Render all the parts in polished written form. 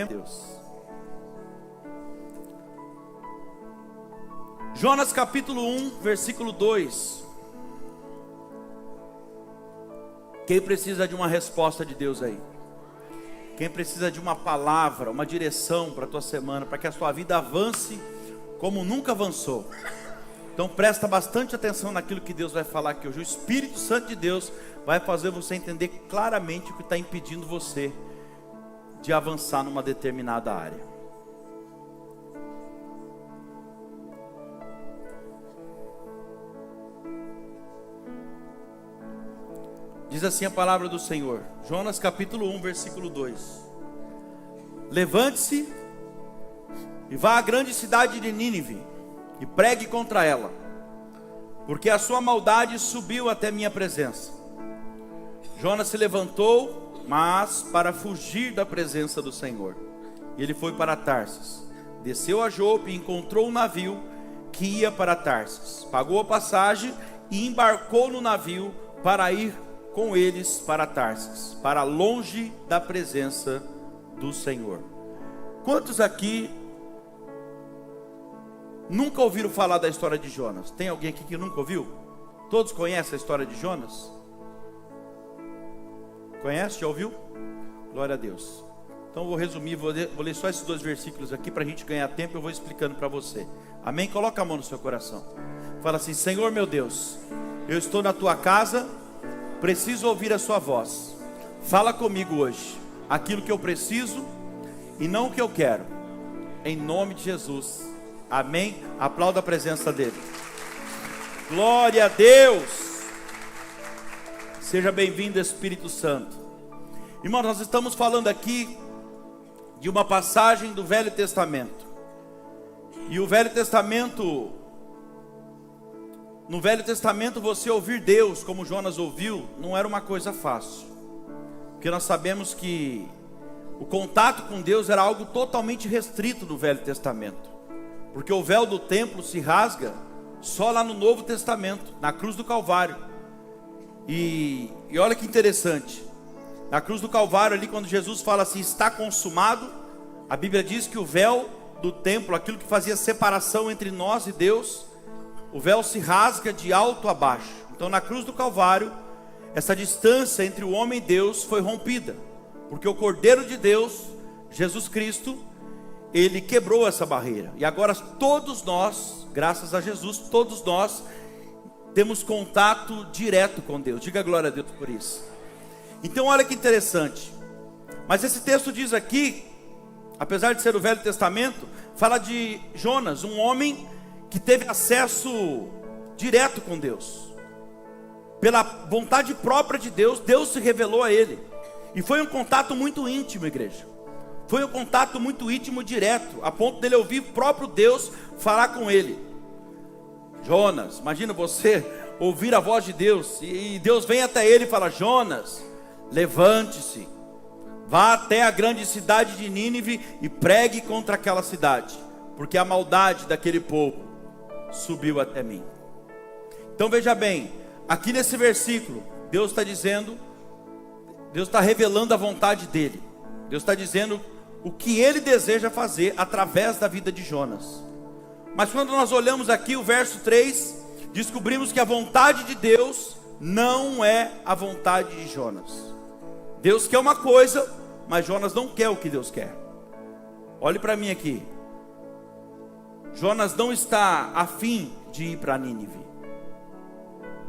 Deus. Jonas capítulo 1, versículo 2. Quem precisa de uma resposta de Deus aí? Quem precisa de uma palavra, uma direção para a tua semana, para que a sua vida avance como nunca avançou? Então presta bastante atenção naquilo que Deus vai falar aqui hoje. O Espírito Santo de Deus vai fazer você entender claramente o que está impedindo você de avançar numa determinada área. Diz assim a palavra do Senhor, Jonas capítulo 1, versículo 2. Levante-se e vá à grande cidade de Nínive e pregue contra ela, porque a sua maldade subiu até minha presença. Jonas se levantou, mas para fugir da presença do Senhor. E ele foi para Tarsis, desceu a Jope e encontrou um navio que ia para Tarsis. Pagou a passagem e embarcou no navio para ir com eles para Tarsis, para longe da presença do Senhor. Quantos aqui nunca ouviram falar da história de Jonas? Tem alguém aqui que nunca ouviu? Todos conhecem a história de Jonas? Conhece? Já ouviu? Glória a Deus. Então eu vou resumir, vou ler só esses dois versículos aqui para a gente ganhar tempo. Eu vou explicando para você. Amém? Coloca a mão no seu coração. Fala assim: Senhor meu Deus, eu estou na tua casa, preciso ouvir a sua voz. Fala comigo hoje aquilo que eu preciso e não o que eu quero. Em nome de Jesus. Amém? Aplauda a presença dele. Glória a Deus. Seja bem-vindo, Espírito Santo. Irmãos, nós estamos falando aqui de uma passagem do Velho Testamento. E o Velho Testamento, no Velho Testamento, você ouvir Deus como Jonas ouviu, não era uma coisa fácil. Porque nós sabemos que o contato com Deus era algo totalmente restrito no Velho Testamento. Porque o véu do templo se rasga só lá no Novo Testamento, na cruz do Calvário. E olha que interessante, na cruz do Calvário ali, quando Jesus fala assim, está consumado, a Bíblia diz que o véu do templo, aquilo que fazia separação entre nós e Deus, o véu se rasga de alto a baixo. Então na cruz do Calvário, essa distância entre o homem e Deus foi rompida, porque o Cordeiro de Deus, Jesus Cristo, ele quebrou essa barreira. E agora todos nós, graças a Jesus, todos nós temos contato direto com Deus. Diga glória a Deus por isso. Então olha que interessante. Mas esse texto diz aqui, apesar de ser o Velho Testamento, fala de Jonas, um homem que teve acesso direto com Deus. Pela vontade própria de Deus, Deus se revelou a ele. E foi um contato muito íntimo, igreja. Foi um contato muito íntimo, direto, a ponto dele ouvir o próprio Deus falar com ele. Jonas, imagina você ouvir a voz de Deus, e Deus vem até ele e fala: Jonas, levante-se, vá até a grande cidade de Nínive e pregue contra aquela cidade, porque a maldade daquele povo subiu até mim. Então veja bem, aqui nesse versículo, Deus está dizendo, Deus está revelando a vontade dele. Deus está dizendo o que ele deseja fazer através da vida de Jonas. Mas quando nós olhamos aqui o verso 3, descobrimos que a vontade de Deus não é a vontade de Jonas. Deus quer uma coisa, mas Jonas não quer o que Deus quer. Olhe para mim aqui. Jonas não está afim de ir para Nínive.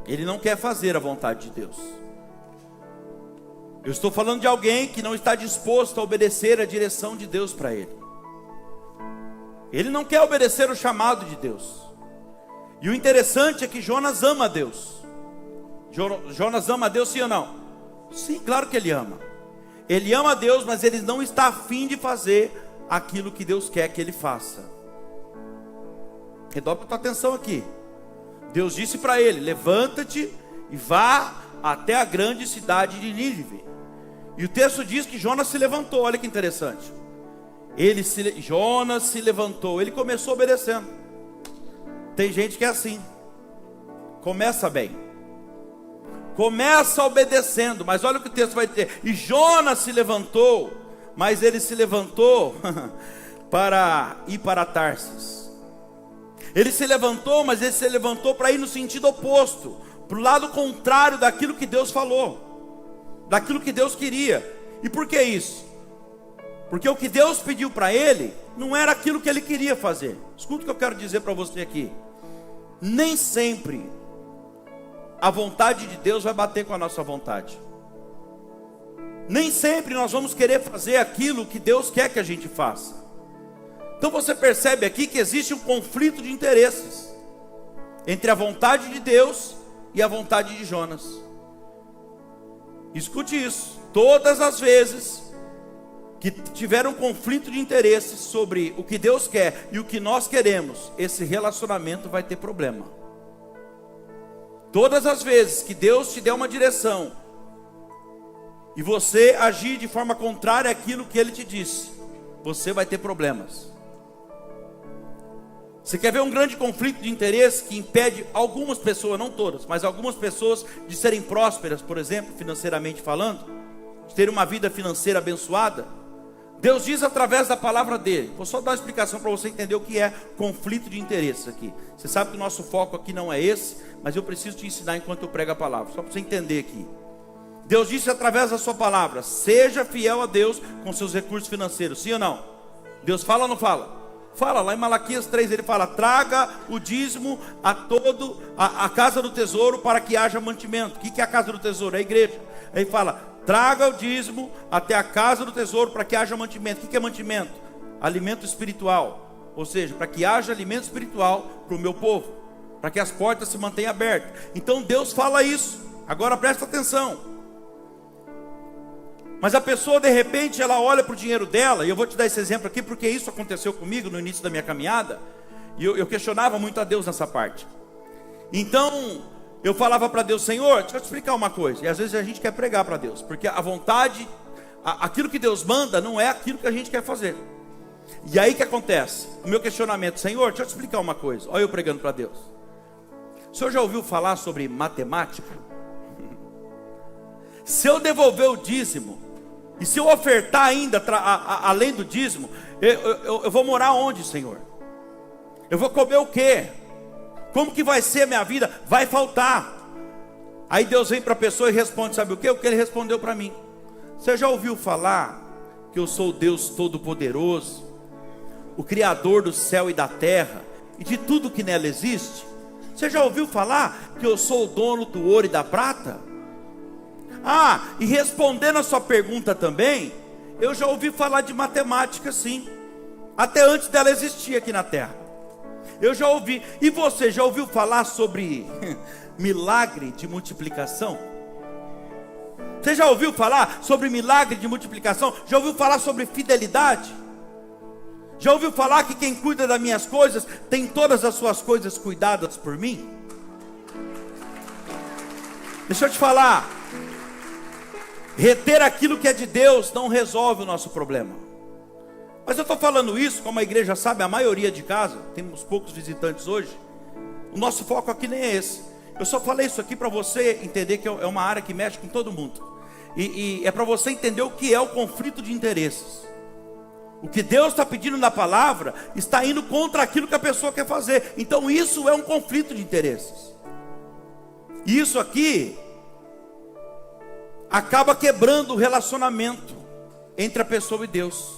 Ele não quer fazer a vontade de Deus. Eu estou falando de alguém que não está disposto a obedecer a direção de Deus para ele. Ele não quer obedecer o chamado de Deus. E o interessante é que Jonas ama a Deus. Jonas ama a Deus, sim ou não? Sim, claro que ele ama. Ele ama a Deus, mas ele não está afim de fazer aquilo que Deus quer que ele faça. Redobra a tua atenção aqui. Deus disse para ele: levanta-te e vá até a grande cidade de Nínive. E o texto diz que Jonas se levantou. Olha que interessante. Jonas se levantou. Ele começou obedecendo. Tem gente que é assim. Começa bem, começa obedecendo, mas olha o que o texto vai dizer: e Jonas se levantou, mas ele se levantou para ir para Tarsis. Ele se levantou, mas ele se levantou para ir no sentido oposto, para o lado contrário daquilo que Deus falou, daquilo que Deus queria. E por que isso? Porque o que Deus pediu para ele não era aquilo que ele queria fazer. Escuta o que eu quero dizer para você aqui. Nem sempre a vontade de Deus vai bater com a nossa vontade. Nem sempre nós vamos querer fazer aquilo que Deus quer que a gente faça. Então você percebe aqui que existe um conflito de interesses entre a vontade de Deus e a vontade de Jonas. Escute isso. Todas as vezes que tiver um conflito de interesses sobre o que Deus quer e o que nós queremos, esse relacionamento vai ter problema. Todas as vezes que Deus te der uma direção e você agir de forma contrária àquilo que Ele te disse, você vai ter problemas. Você quer ver um grande conflito de interesse que impede algumas pessoas, não todas, mas algumas pessoas de serem prósperas, por exemplo, financeiramente falando, de ter uma vida financeira abençoada? Deus diz através da palavra dele. Vou só dar uma explicação para você entender o que é conflito de interesses aqui. Você sabe que o nosso foco aqui não é esse, mas eu preciso te ensinar enquanto eu prego a palavra, só para você entender aqui. Deus disse através da sua palavra: seja fiel a Deus com seus recursos financeiros, sim ou não? Deus fala ou não fala? Fala, lá em Malaquias 3 ele fala: traga o dízimo a casa do tesouro para que haja mantimento. O que é a casa do tesouro? É a igreja. Aí fala: traga o dízimo até a casa do tesouro para que haja mantimento. O que é mantimento? Alimento espiritual. Ou seja, para que haja alimento espiritual para o meu povo, para que as portas se mantenham abertas. Então Deus fala isso. Agora presta atenção. Mas a pessoa de repente ela olha para o dinheiro dela, e eu vou te dar esse exemplo aqui porque isso aconteceu comigo no início da minha caminhada, e eu questionava muito a Deus nessa parte. Então eu falava para Deus: Senhor, deixa eu te explicar uma coisa. E às vezes a gente quer pregar para Deus, porque a vontade, aquilo que Deus manda não é aquilo que a gente quer fazer. E aí o que acontece? O meu questionamento: Senhor, deixa eu te explicar uma coisa. Olha eu pregando para Deus. O senhor já ouviu falar sobre matemática? Se eu devolver o dízimo, e se eu ofertar ainda além do dízimo, eu vou morar onde, Senhor? Eu vou comer o quê? Como que vai ser a minha vida? Vai faltar. Aí Deus vem para a pessoa e responde, sabe o quê? O que ele respondeu para mim: você já ouviu falar que eu sou o Deus Todo-Poderoso, o Criador do céu e da terra, e de tudo que nela existe? Você já ouviu falar que eu sou o dono do ouro e da prata? E respondendo a sua pergunta também, eu já ouvi falar de matemática, sim, até antes dela existir aqui na terra. Eu já ouvi. E você já ouviu falar sobre milagre de multiplicação? Você já ouviu falar sobre milagre de multiplicação? Já ouviu falar sobre fidelidade? Já ouviu falar que quem cuida das minhas coisas tem todas as suas coisas cuidadas por mim? Deixa eu te falar, reter aquilo que é de Deus não resolve o nosso problema. Mas eu estou falando isso, como a igreja sabe, a maioria de casa, temos poucos visitantes hoje, o nosso foco aqui nem é esse. Eu só falei isso aqui para você entender que é uma área que mexe com todo mundo. E é para você entender o que é o conflito de interesses. O que Deus está pedindo na palavra está indo contra aquilo que a pessoa quer fazer. Então isso é um conflito de interesses. E isso aqui acaba quebrando o relacionamento entre a pessoa e Deus,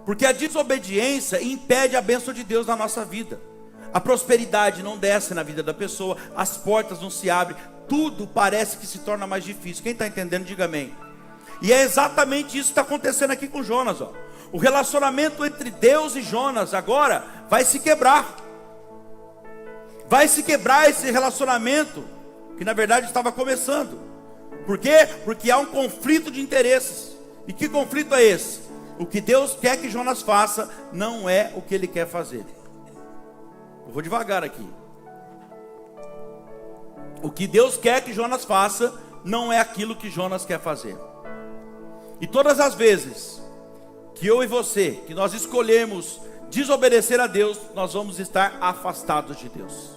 porque a desobediência impede a bênção de Deus na nossa vida. A prosperidade não desce na vida da pessoa, as portas não se abrem, tudo parece que se torna mais difícil. Quem está entendendo, diga amém. E é exatamente isso que está acontecendo aqui com Jonas. O relacionamento entre Deus e Jonas agora vai se quebrar. Vai se quebrar esse relacionamento que na verdade estava começando. Por quê? Porque há um conflito de interesses. E que conflito é esse? O que Deus quer que Jonas faça não é o que ele quer fazer. Eu vou devagar aqui. O que Deus quer que Jonas faça não é aquilo que Jonas quer fazer. E todas as vezes que eu e você, que nós escolhemos desobedecer a Deus, nós vamos estar afastados de Deus.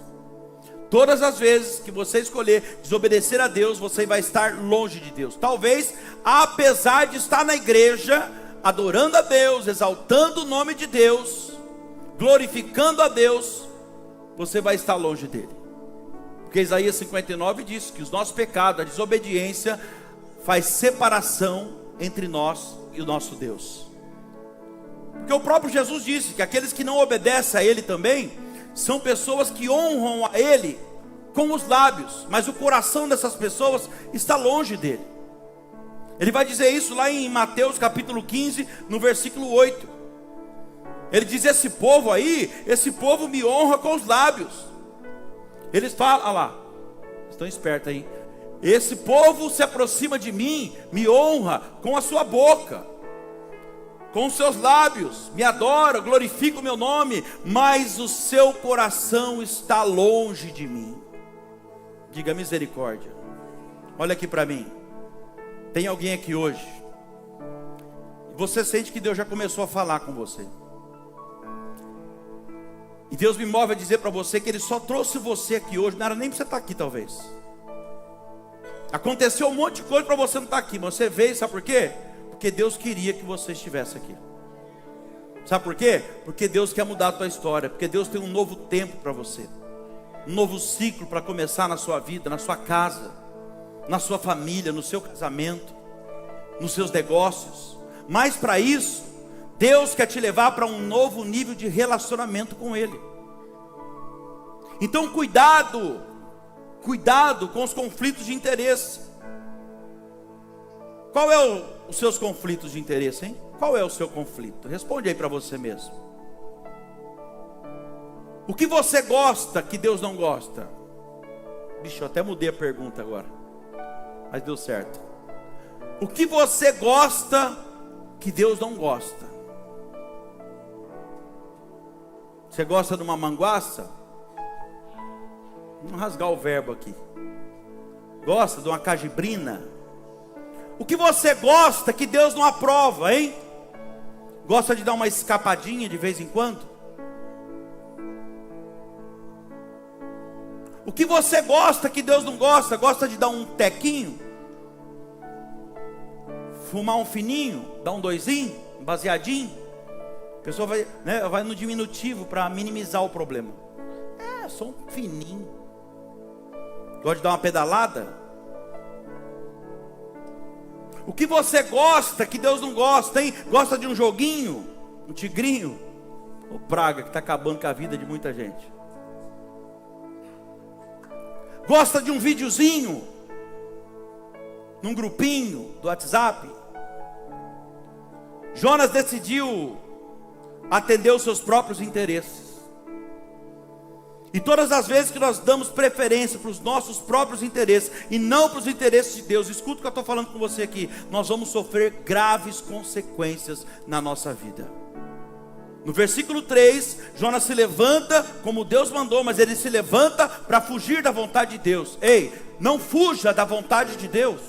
Todas as vezes que você escolher desobedecer a Deus, você vai estar longe de Deus. Talvez, apesar de estar na igreja, adorando a Deus, exaltando o nome de Deus, glorificando a Deus, você vai estar longe dele. Porque Isaías 59 diz que os nossos pecados, a desobediência, faz separação entre nós e o nosso Deus. Porque o próprio Jesus disse que aqueles que não obedecem a Ele também, são pessoas que honram a Ele com os lábios, mas o coração dessas pessoas está longe dele. Ele vai dizer isso lá em Mateus capítulo 15, no versículo 8. Ele diz: esse povo aí, esse povo me honra com os lábios. Eles falam, olha lá, estão espertos aí. Esse povo se aproxima de mim, me honra com a sua boca, com os seus lábios, me adora, glorifica o meu nome, mas o seu coração está longe de mim. Diga misericórdia. Olha aqui para mim. Tem alguém aqui hoje, você sente que Deus já começou a falar com você, e Deus me move a dizer para você que Ele só trouxe você aqui hoje, não era nem para você estar aqui talvez. Aconteceu um monte de coisa para você não estar aqui, mas você veio, sabe por quê? Porque Deus queria que você estivesse aqui. Sabe por quê? Porque Deus quer mudar a tua história, porque Deus tem um novo tempo para você, um novo ciclo para começar na sua vida, na sua casa, na sua família, no seu casamento, nos seus negócios. Mas para isso, Deus quer te levar para um novo nível de relacionamento com Ele. Então cuidado com os conflitos de interesse. Qual é os seus conflitos de interesse, hein? Qual é o seu conflito? Responde aí para você mesmo. O que você gosta que Deus não gosta? Bicho, eu até mudei a pergunta agora, mas deu certo. O que você gosta que Deus não gosta? Você gosta de uma manguaça? Vamos rasgar o verbo aqui. Gosta de uma cajibrina? O que você gosta que Deus não aprova, hein? Gosta de dar uma escapadinha de vez em quando? O que você gosta que Deus não gosta? Gosta de dar um tequinho? Fumar um fininho? Dar um doisinho? Um baseadinho? A pessoa vai no diminutivo para minimizar o problema. Só um fininho. Gosta de dar uma pedalada? O que você gosta que Deus não gosta, hein? Gosta de um joguinho? Um tigrinho? Ô praga que está acabando com a vida de muita gente. Gosta de um videozinho? Num grupinho do WhatsApp? Jonas decidiu atender os seus próprios interesses. E todas as vezes que nós damos preferência para os nossos próprios interesses e não para os interesses de Deus, escuta o que eu estou falando com você aqui, nós vamos sofrer graves consequências na nossa vida. No versículo 3, Jonas se levanta como Deus mandou, mas ele se levanta para fugir da vontade de Deus. Ei, não fuja da vontade de Deus.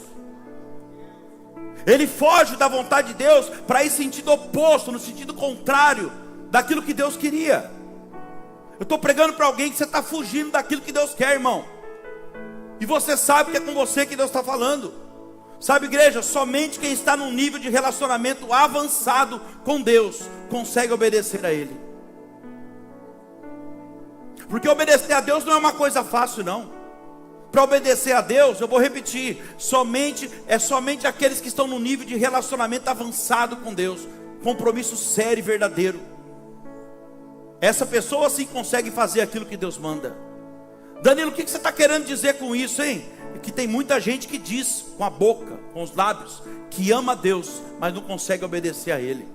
Ele foge da vontade de Deus para ir em sentido oposto, no sentido contrário daquilo que Deus queria. Eu estou pregando para alguém que você está fugindo daquilo que Deus quer, irmão. E você sabe que é com você que Deus está falando. Sabe, igreja, somente quem está num nível de relacionamento avançado com Deus consegue obedecer a Ele. Porque obedecer a Deus não é uma coisa fácil, não. Para obedecer a Deus, eu vou repetir, somente aqueles que estão no nível de relacionamento avançado com Deus, compromisso sério e verdadeiro. Essa pessoa sim consegue fazer aquilo que Deus manda. Danilo, o que você está querendo dizer com isso, hein? Que tem muita gente que diz com a boca, com os lábios, que ama a Deus, mas não consegue obedecer a Ele.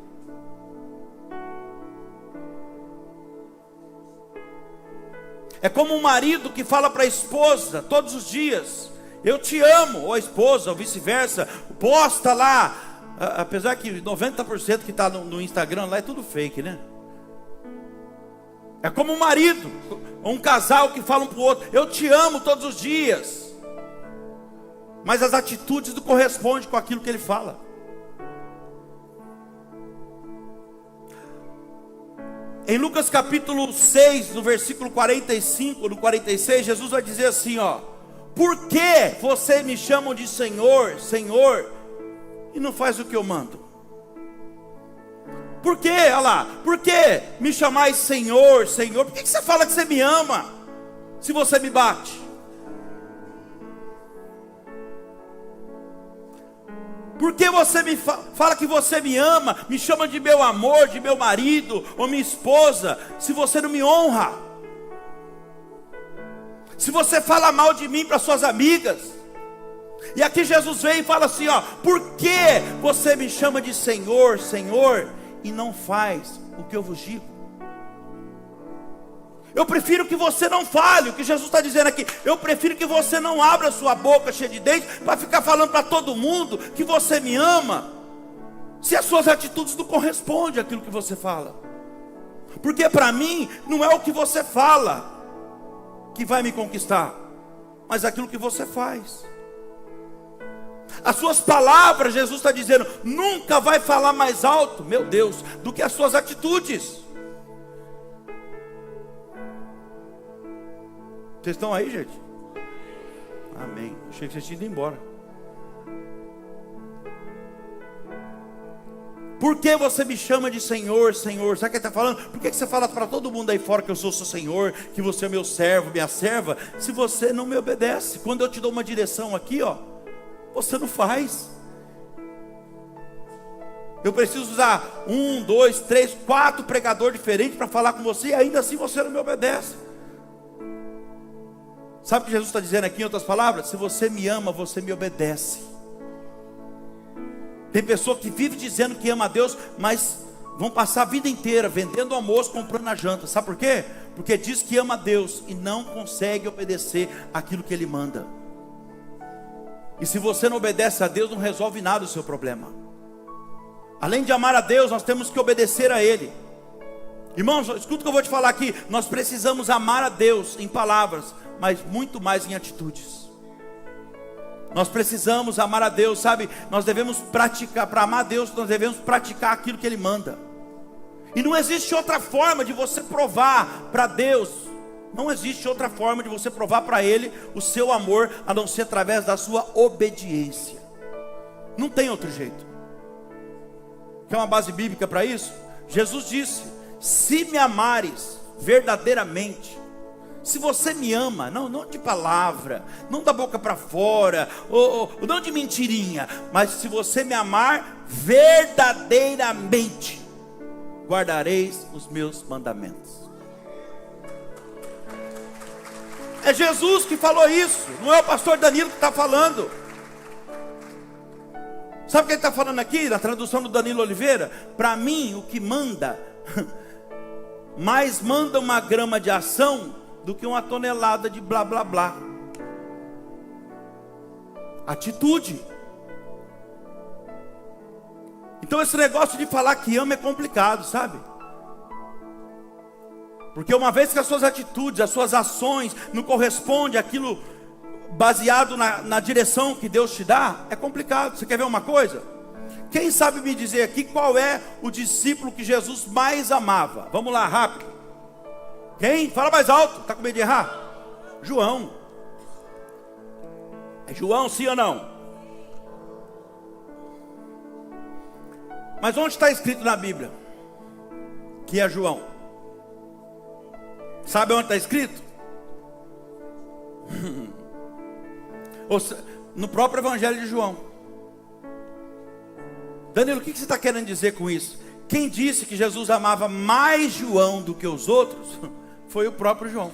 É como um marido que fala para a esposa todos os dias: eu te amo, ou a esposa, ou vice-versa, posta lá, apesar que 90% que está no Instagram lá é tudo fake, né? É como um marido, ou um casal que fala um para o outro: eu te amo todos os dias, mas as atitudes não correspondem com aquilo que ele fala. Em Lucas capítulo 6, no versículo 45, no 46, Jesus vai dizer assim, ó: por que vocês me chamam de Senhor, Senhor, e não faz o que eu mando? Por quê? Olha lá, por que me chamais Senhor, Senhor? Por que você fala que você me ama, se você me bate? Por que você me fala que você me ama, me chama de meu amor, de meu marido, ou minha esposa, se você não me honra? Se você fala mal de mim para suas amigas? E aqui Jesus vem e fala assim, ó, por que você me chama de Senhor, Senhor, e não faz o que eu vos digo? Eu prefiro que você não fale, o que Jesus está dizendo aqui. Eu prefiro que você não abra sua boca cheia de dentes, para ficar falando para todo mundo que você me ama, se as suas atitudes não correspondem àquilo que você fala. Porque para mim, não é o que você fala que vai me conquistar, mas aquilo que você faz. As suas palavras, Jesus está dizendo, nunca vai falar mais alto, meu Deus, do que as suas atitudes. Vocês estão aí, gente? Amém. Achei que vocês tinham ido embora. Por que você me chama de Senhor, Senhor? Sabe o que ele está falando? Por que você fala para todo mundo aí fora que eu sou seu Senhor, que você é meu servo, minha serva, se você não me obedece? Quando eu te dou uma direção aqui, ó, você não faz. Eu preciso usar 1, 2, 3, 4 pregadores diferentes para falar com você, e ainda assim você não me obedece. Sabe o que Jesus está dizendo aqui em outras palavras? Se você me ama, você me obedece. Tem pessoa que vive dizendo que ama a Deus, mas vão passar a vida inteira vendendo almoço, comprando a janta. Sabe por quê? Porque diz que ama a Deus e não consegue obedecer aquilo que Ele manda. E se você não obedece a Deus, não resolve nada o seu problema. Além de amar a Deus, nós temos que obedecer a Ele. Irmãos, escuta o que eu vou te falar aqui. Nós precisamos amar a Deus em palavras, mas muito mais em atitudes. Nós precisamos amar a Deus, sabe? Nós devemos praticar, para amar a Deus, nós devemos praticar aquilo que Ele manda. E não existe outra forma de você provar para Deus, não existe outra forma de você provar para Ele o seu amor, a não ser através da sua obediência. Não tem outro jeito. Quer uma base bíblica para isso? Jesus disse, se me amares verdadeiramente, se você me ama, não de palavra, não da boca para fora, ou não de mentirinha, mas se você me amar verdadeiramente, guardareis os meus mandamentos. É Jesus que falou isso, não é o pastor Danilo que está falando. Sabe o que ele está falando aqui, na tradução do Danilo Oliveira? Para mim, o que manda, mais manda uma grama de ação do que uma tonelada de blá blá blá. Atitude. Então esse negócio de falar que ama é complicado, sabe? Porque uma vez que as suas atitudes, as suas ações não correspondem àquilo baseado na direção que Deus te dá, é complicado. Você quer ver uma coisa? Quem sabe me dizer aqui qual é o discípulo que Jesus mais amava? Vamos lá, rápido. Quem? Fala mais alto. Está com medo de errar? João. É João, sim ou não? Mas onde está escrito na Bíblia que é João? Sabe onde está escrito? No próprio Evangelho de João. Danilo, o que você está querendo dizer com isso? Quem disse que Jesus amava mais João do que os outros foi o próprio João.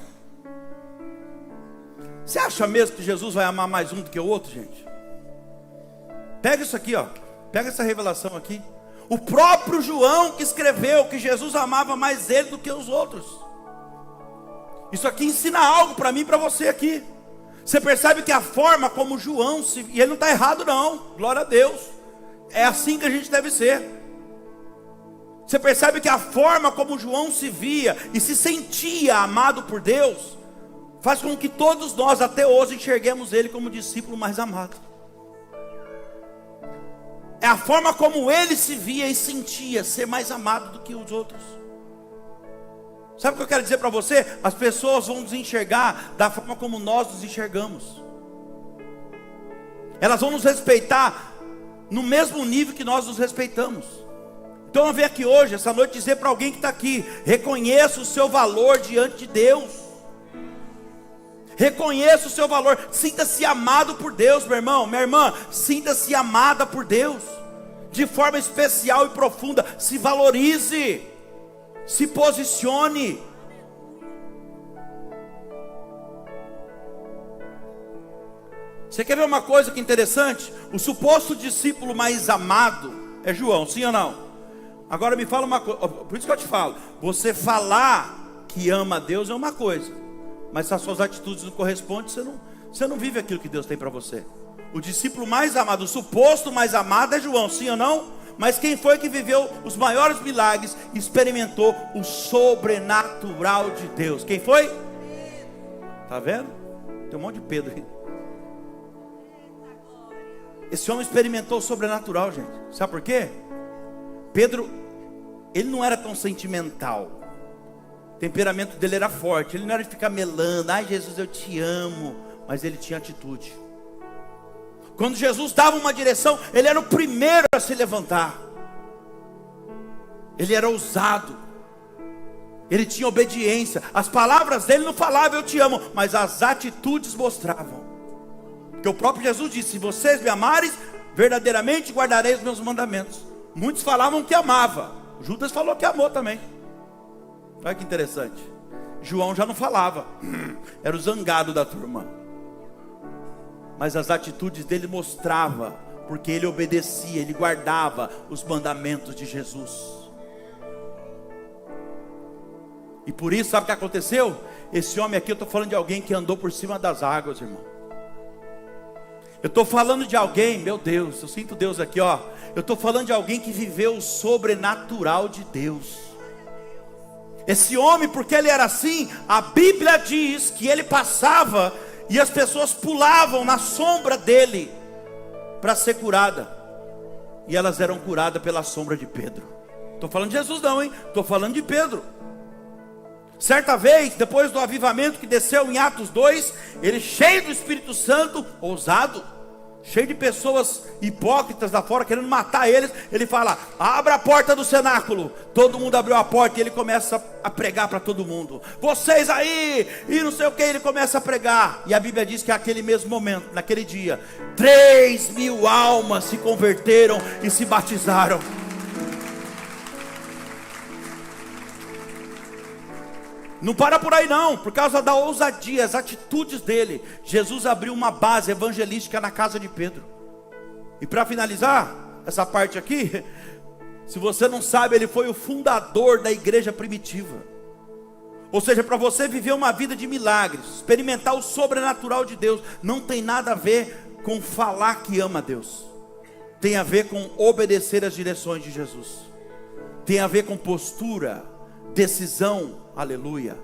Você acha mesmo que Jesus vai amar mais um do que o outro, gente? Pega isso aqui, ó. Pega essa revelação aqui. O próprio João que escreveu que Jesus amava mais ele do que os outros. Isso aqui ensina algo para mim e para você aqui. Você percebe que a forma como João se... E ele não está errado não, glória a Deus. É assim que a gente deve ser. Você percebe que a forma como João se via e se sentia amado por Deus, faz com que todos nós até hoje enxerguemos ele como o discípulo mais amado. É a forma como ele se via e sentia ser mais amado do que os outros. Sabe o que eu quero dizer para você? As pessoas vão nos enxergar da forma como nós nos enxergamos. Elas vão nos respeitar no mesmo nível que nós nos respeitamos. Então eu venho aqui hoje, essa noite, dizer para alguém que está aqui: reconheça o seu valor diante de Deus. Reconheça o seu valor. Sinta-se amado por Deus, meu irmão, minha irmã. Sinta-se amada por Deus, de forma especial e profunda. Se valorize, se posicione. Você quer ver uma coisa que é interessante? O suposto discípulo mais amado é João, sim ou não? Agora me fala uma coisa, por isso que eu te falo: você falar que ama a Deus é uma coisa, mas se as suas atitudes não correspondem, você não vive aquilo que Deus tem para você. O discípulo mais amado, o suposto mais amado é João, sim ou não? Mas quem foi que viveu os maiores milagres, experimentou o sobrenatural de Deus? Quem foi? Está vendo? Tem um monte de Pedro aí. Esse homem experimentou o sobrenatural, gente. Sabe por quê? Pedro, ele não era tão sentimental. O temperamento dele era forte. Ele não era de ficar melando: ai Jesus, eu te amo. Mas ele tinha atitude. Quando Jesus dava uma direção, ele era o primeiro a se levantar. Ele era ousado. Ele tinha obediência. As palavras dele não falavam eu te amo, mas as atitudes mostravam. Porque o próprio Jesus disse: se vocês me amarem, verdadeiramente guardarei os meus mandamentos. Muitos falavam que amava, Judas falou que amou também. Olha que interessante. João já não falava, era o zangado da turma. Mas as atitudes dele mostravam, porque ele obedecia, ele guardava os mandamentos de Jesus. E por isso, sabe o que aconteceu? Esse homem aqui, eu estou falando de alguém que andou por cima das águas, irmão. Eu estou falando de alguém, meu Deus, eu sinto Deus aqui, ó. Eu estou falando de alguém que viveu o sobrenatural de Deus. Esse homem, porque ele era assim, a Bíblia diz que ele passava e as pessoas pulavam na sombra dele para ser curada. E elas eram curadas pela sombra de Pedro. Estou falando de Jesus não, hein? Estou falando de Pedro. Certa vez, depois do avivamento que desceu em Atos 2, ele cheio do Espírito Santo, ousado, cheio de pessoas hipócritas lá fora, querendo matar eles, ele fala: abra a porta do cenáculo. Todo mundo abriu a porta e ele começa a pregar para todo mundo: vocês aí, e não sei o que, ele começa a pregar. E a Bíblia diz que naquele mesmo momento, naquele dia, 3.000 almas se converteram e se batizaram. Não para por aí não, por causa da ousadia, as atitudes dele, Jesus abriu uma base evangelística na casa de Pedro. E para finalizar essa parte aqui, se você não sabe, ele foi o fundador da igreja primitiva. Ou seja, para você viver uma vida de milagres, experimentar o sobrenatural de Deus, não tem nada a ver com falar que ama a Deus. Tem a ver com obedecer às direções de Jesus. Tem a ver com postura, decisão, aleluia,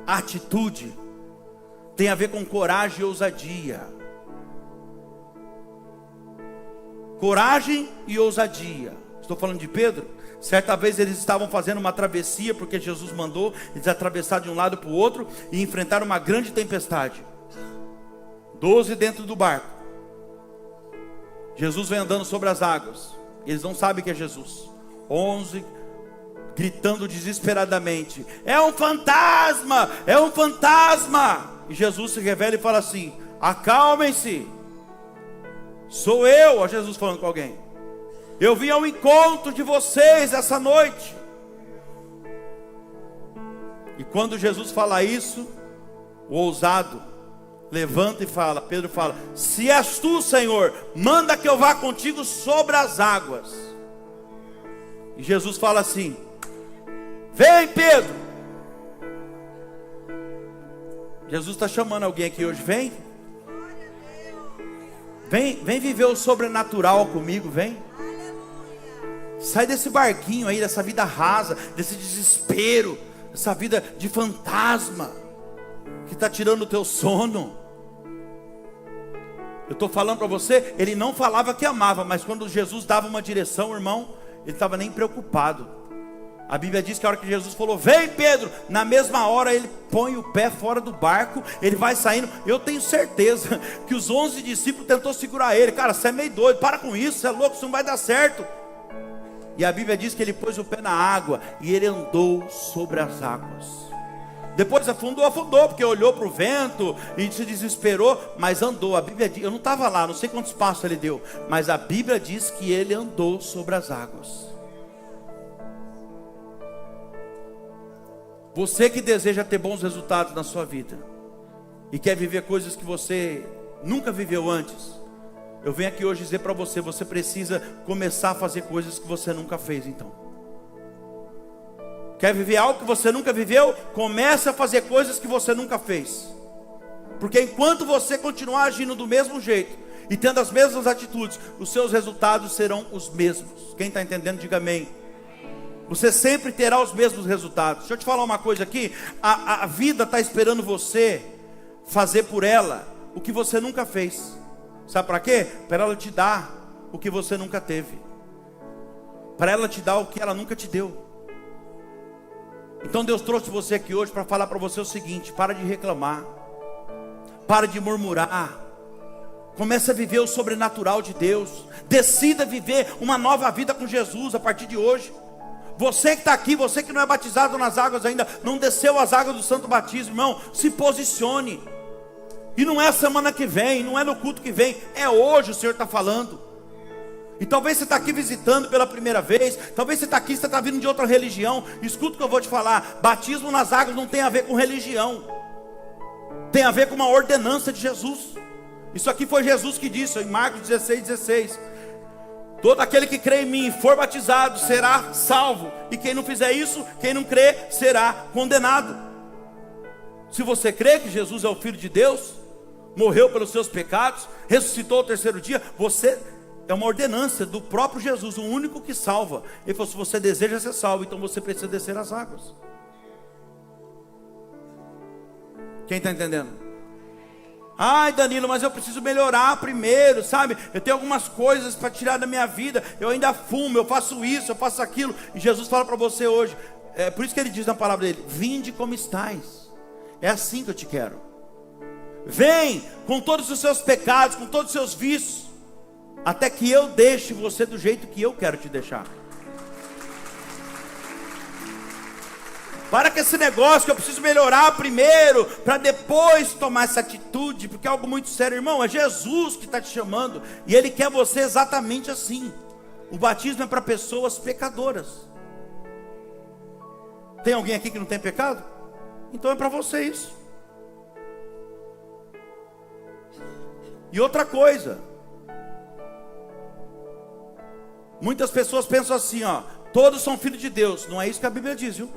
atitude. Tem a ver com coragem e ousadia. Coragem e ousadia. Estou falando de Pedro. Certa vez eles estavam fazendo uma travessia, porque Jesus mandou eles atravessar de um lado para o outro e enfrentar uma grande tempestade. 12 dentro do barco. Jesus vem andando sobre as águas. Eles não sabem que é Jesus. 11 gritando desesperadamente: é um fantasma, é um fantasma. E Jesus se revela e fala assim: acalmem-se, sou eu. Ó, Jesus falando com alguém: eu vim ao encontro de vocês essa noite. E quando Jesus fala isso, o ousado levanta e fala, Pedro fala: se és tu, Senhor, manda que eu vá contigo sobre as águas. E Jesus fala assim: vem, Pedro. Jesus está chamando alguém aqui hoje: vem. Vem viver o sobrenatural comigo, vem. Sai desse barquinho aí, dessa vida rasa, desse desespero, dessa vida de fantasma que está tirando o teu sono. Eu estou falando para você, ele não falava que amava, mas quando Jesus dava uma direção, irmão, ele estava nem preocupado. A Bíblia diz que a hora que Jesus falou: vem, Pedro, na mesma hora ele põe o pé fora do barco, ele vai saindo. Eu tenho certeza que os 11 discípulos tentou segurar ele: cara, você é meio doido, para com isso, você é louco, isso não vai dar certo. E a Bíblia diz que ele pôs o pé na água e ele andou sobre as águas. Depois afundou, porque olhou para o vento e se desesperou, mas andou. A Bíblia diz, eu não estava lá, não sei quantos passos ele deu, mas a Bíblia diz que ele andou sobre as águas. Você que deseja ter bons resultados na sua vida e quer viver coisas que você nunca viveu antes, eu venho aqui hoje dizer para você, você precisa começar a fazer coisas que você nunca fez. Então, quer viver algo que você nunca viveu? Comece a fazer coisas que você nunca fez. Porque enquanto você continuar agindo do mesmo jeito e tendo as mesmas atitudes, os seus resultados serão os mesmos. Quem está entendendo, diga amém. Você sempre terá os mesmos resultados. Deixa eu te falar uma coisa aqui. A vida está esperando você fazer por ela o que você nunca fez. Sabe para quê? Para ela te dar o que você nunca teve. Para ela te dar o que ela nunca te deu. Então Deus trouxe você aqui hoje para falar para você o seguinte: para de reclamar, para de murmurar, comece a viver o sobrenatural de Deus. Decida viver uma nova vida com Jesus a partir de hoje. Você que está aqui, você que não é batizado nas águas ainda, não desceu as águas do santo batismo, irmão, se posicione. E não é a semana que vem, não é no culto que vem, é hoje o Senhor está falando. E talvez você está aqui visitando pela primeira vez, talvez você está aqui, você está vindo de outra religião. Escuta o que eu vou te falar: batismo nas águas não tem a ver com religião, tem a ver com uma ordenança de Jesus. Isso aqui foi Jesus que disse em Marcos 16:16. Todo aquele que crê em mim e for batizado será salvo, e quem não fizer isso, quem não crê, será condenado. Se você crê que Jesus é o Filho de Deus, morreu pelos seus pecados, ressuscitou ao terceiro dia, você é uma ordenança do próprio Jesus, o único que salva. Ele falou: se você deseja ser salvo, então você precisa descer as águas. Quem está entendendo? Ai, Danilo, mas eu preciso melhorar primeiro, sabe? Eu tenho algumas coisas para tirar da minha vida. Eu ainda fumo, eu faço isso, eu faço aquilo. E Jesus fala para você hoje, é por isso que ele diz na palavra dele: vinde como estais. É assim que eu te quero. Vem com todos os seus pecados, com todos os seus vícios, até que eu deixe você do jeito que eu quero te deixar. Para com esse negócio que eu preciso melhorar primeiro, para depois tomar essa atitude, porque é algo muito sério, irmão. É Jesus que está te chamando, e Ele quer você exatamente assim. O batismo é para pessoas pecadoras. Tem alguém aqui que não tem pecado? Então é para você isso. E outra coisa, muitas pessoas pensam assim, ó: todos são filhos de Deus. Não é isso que a Bíblia diz, viu?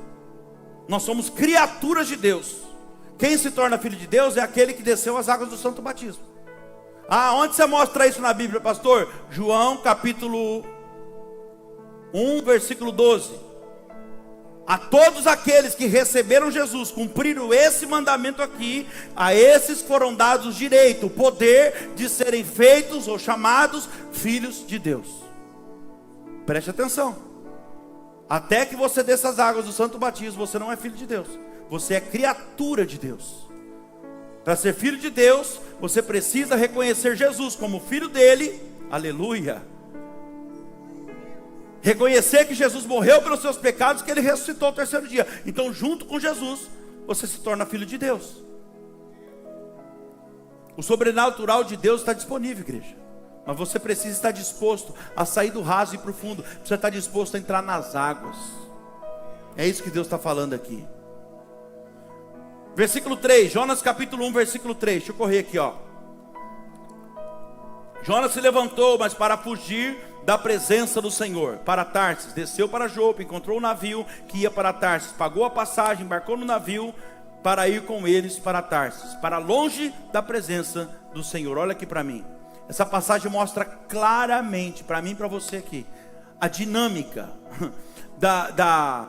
Nós somos criaturas de Deus. Quem se torna filho de Deus é aquele que desceu as águas do santo batismo. Ah, onde você mostra isso na Bíblia, pastor? João capítulo 1, versículo 12. A todos aqueles que receberam Jesus, cumpriram esse mandamento aqui, a esses foram dados o direito, o poder de serem feitos ou chamados filhos de Deus. Preste atenção. Até que você desça as águas do santo batismo, você não é filho de Deus, você é criatura de Deus. Para ser filho de Deus, você precisa reconhecer Jesus como filho dele. Aleluia. Reconhecer que Jesus morreu pelos seus pecados, que ele ressuscitou ao terceiro dia. Então, junto com Jesus, você se torna filho de Deus. O sobrenatural de Deus está disponível, igreja. Mas você precisa estar disposto a sair do raso e para o fundo. Precisa estar disposto a entrar nas águas. É isso que Deus está falando aqui. Versículo 3, Jonas capítulo 1, versículo 3. Deixa eu correr aqui, ó. Jonas se levantou, mas para fugir da presença do Senhor, para Tarsis. Desceu para Jope, encontrou um navio que ia para Tarsis. Pagou a passagem, embarcou no navio para ir com eles para Tarsis, para longe da presença do Senhor. Olha aqui para mim. Essa passagem mostra claramente, para mim e para você aqui, a dinâmica da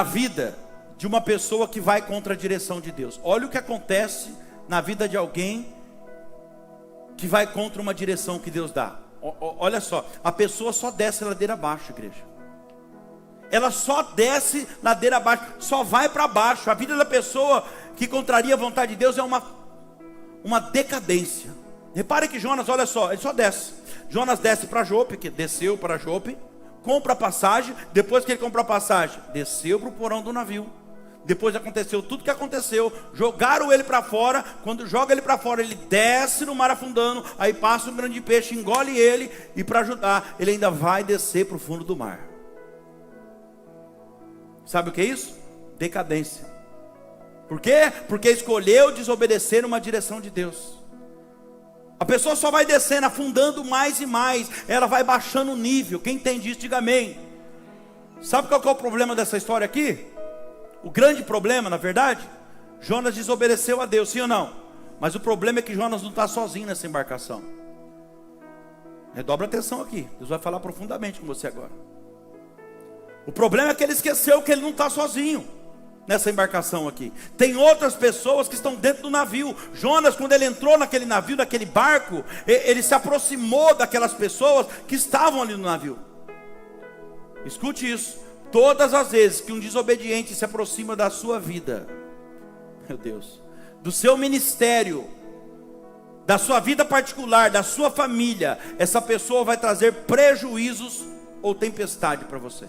vida de uma pessoa que vai contra a direção de Deus. Olha o que acontece na vida de alguém que vai contra uma direção que Deus dá. Olha só, a pessoa só desce ladeira abaixo, igreja. Ela só desce ladeira abaixo, só vai para baixo. A vida da pessoa que contraria a vontade de Deus é uma decadência. Repare que Jonas, olha só, ele só desce. Jonas desce para Jope, que desceu para Jope, compra a passagem. Depois que ele comprou a passagem, desceu para o porão do navio. Depois aconteceu tudo que aconteceu, jogaram ele para fora. Quando joga ele para fora, ele desce no mar afundando. Aí passa um grande peixe, engole ele. E para ajudar, ele ainda vai descer para o fundo do mar. Sabe o que é isso? Decadência. Por quê? Porque escolheu desobedecer numa direção de Deus. A pessoa só vai descendo, afundando mais e mais. Ela vai baixando o nível. Quem entende isso, diga amém. Sabe qual que é o problema dessa história aqui? O grande problema, na verdade, Jonas desobedeceu a Deus, sim ou não? Mas o problema é que Jonas não está sozinho nessa embarcação. Redobra atenção aqui, Deus vai falar profundamente com você agora. O problema é que ele esqueceu que ele não está sozinho nessa embarcação aqui. Tem outras pessoas que estão dentro do navio. Jonas, quando ele entrou naquele navio, naquele barco, ele se aproximou daquelas pessoas que estavam ali no navio. Escute isso. Todas as vezes que um desobediente se aproxima da sua vida, meu Deus, do seu ministério, da sua vida particular, da sua família, essa pessoa vai trazer prejuízos ou tempestade para você.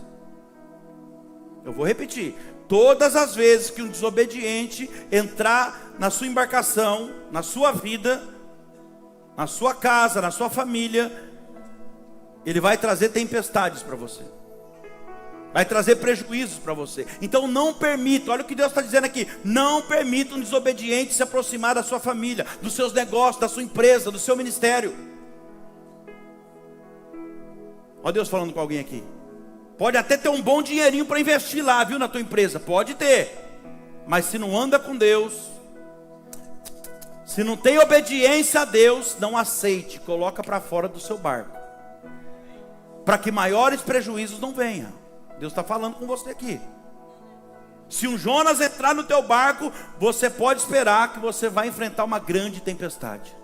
Eu vou repetir. Todas as vezes que um desobediente entrar na sua embarcação, na sua vida, na sua casa, na sua família, ele vai trazer tempestades para você. Vai trazer prejuízos para você. Então não permita, olha o que Deus está dizendo aqui. Não permita um desobediente se aproximar da sua família, dos seus negócios, da sua empresa, do seu ministério. Olha Deus falando com alguém aqui. Pode até ter um bom dinheirinho para investir lá, viu, na tua empresa. Pode ter. Mas se não anda com Deus, se não tem obediência a Deus, não aceite. Coloca para fora do seu barco. Para que maiores prejuízos não venham. Deus está falando com você aqui. Se um Jonas entrar no teu barco, você pode esperar que você vai enfrentar uma grande tempestade.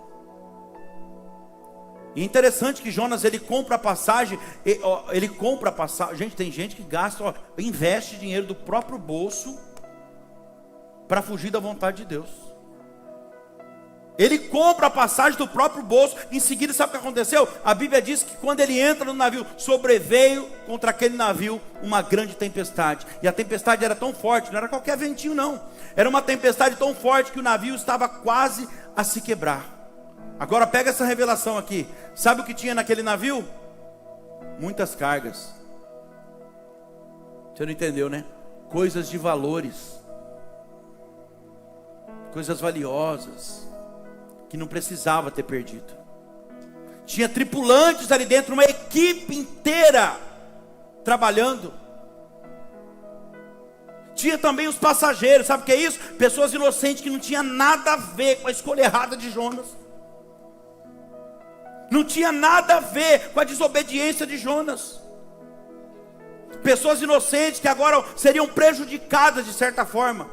E é interessante que Jonas, ele compra a passagem. Gente, tem gente que gasta, investe dinheiro do próprio bolso para fugir da vontade de Deus. Ele compra a passagem do próprio bolso. Em seguida, sabe o que aconteceu? A Bíblia diz que quando ele entra no navio, sobreveio contra aquele navio uma grande tempestade. E a tempestade era tão forte, não era qualquer ventinho não. Era uma tempestade tão forte que o navio estava quase a se quebrar. Agora pega essa revelação aqui. Sabe o que tinha naquele navio? Muitas cargas. Você não entendeu, né? Coisas de valores. Coisas valiosas. Que não precisava ter perdido. Tinha tripulantes ali dentro, uma equipe inteira trabalhando. Tinha também os passageiros, sabe o que é isso? Pessoas inocentes que não tinha nada a ver com a escolha errada de Jonas. Não tinha nada a ver com a desobediência de Jonas. Pessoas inocentes que agora seriam prejudicadas de certa forma.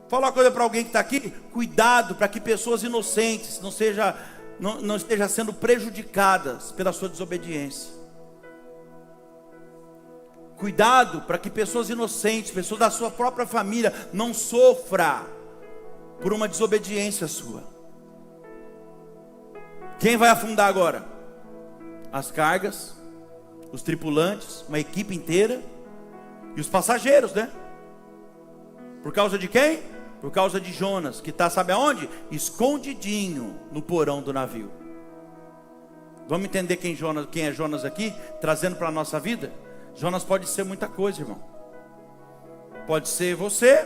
Fala uma coisa para alguém que está aqui. Cuidado para que pessoas inocentes não estejam sendo prejudicadas pela sua desobediência. Cuidado para que pessoas inocentes, pessoas da sua própria família, não sofram por uma desobediência sua. Quem vai afundar agora? As cargas, os tripulantes, uma equipe inteira e os passageiros, né? Por causa de quem? Por causa de Jonas, que está, sabe aonde? Escondidinho no porão do navio. Vamos entender quem é Jonas aqui, trazendo para a nossa vida? Jonas pode ser muita coisa, irmão. Pode ser você,